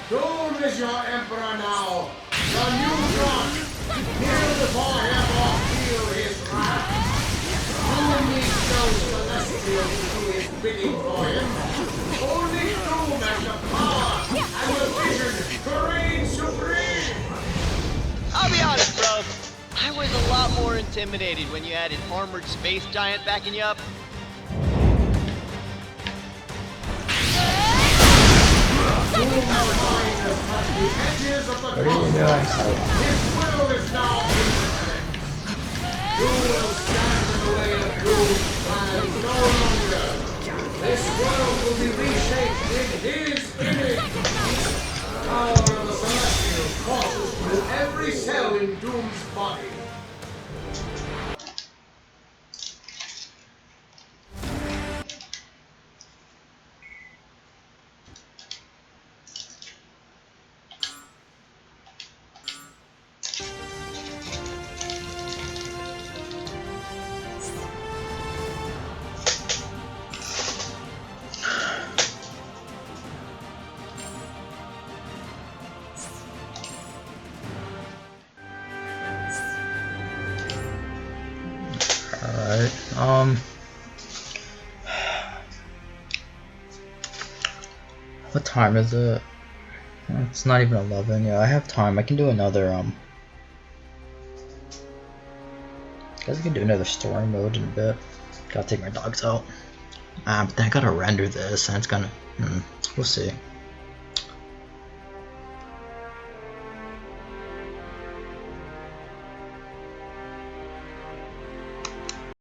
Doom is your emperor now. The new god. Kneel before him or feel his wrath. Doom needs no celestial to do his bidding for him. Only Doom has the power and the vision to reign supreme. I'll be honest, bro. I was a lot more intimidated when you had an armored space giant backing you up. Doom has mind has touched the edges of the What are you doing? His will is now infinite. You will stand in the way of Doom and no longer. This world will be reshaped in his image. The power of the Celestial courses through every cell in Doom's body. What time is it? It's not even 11. Yeah, I have time. I can do another I guess I can do another story mode in a bit. Gotta take my dogs out. But then I gotta render this, and it's gonna. We'll see.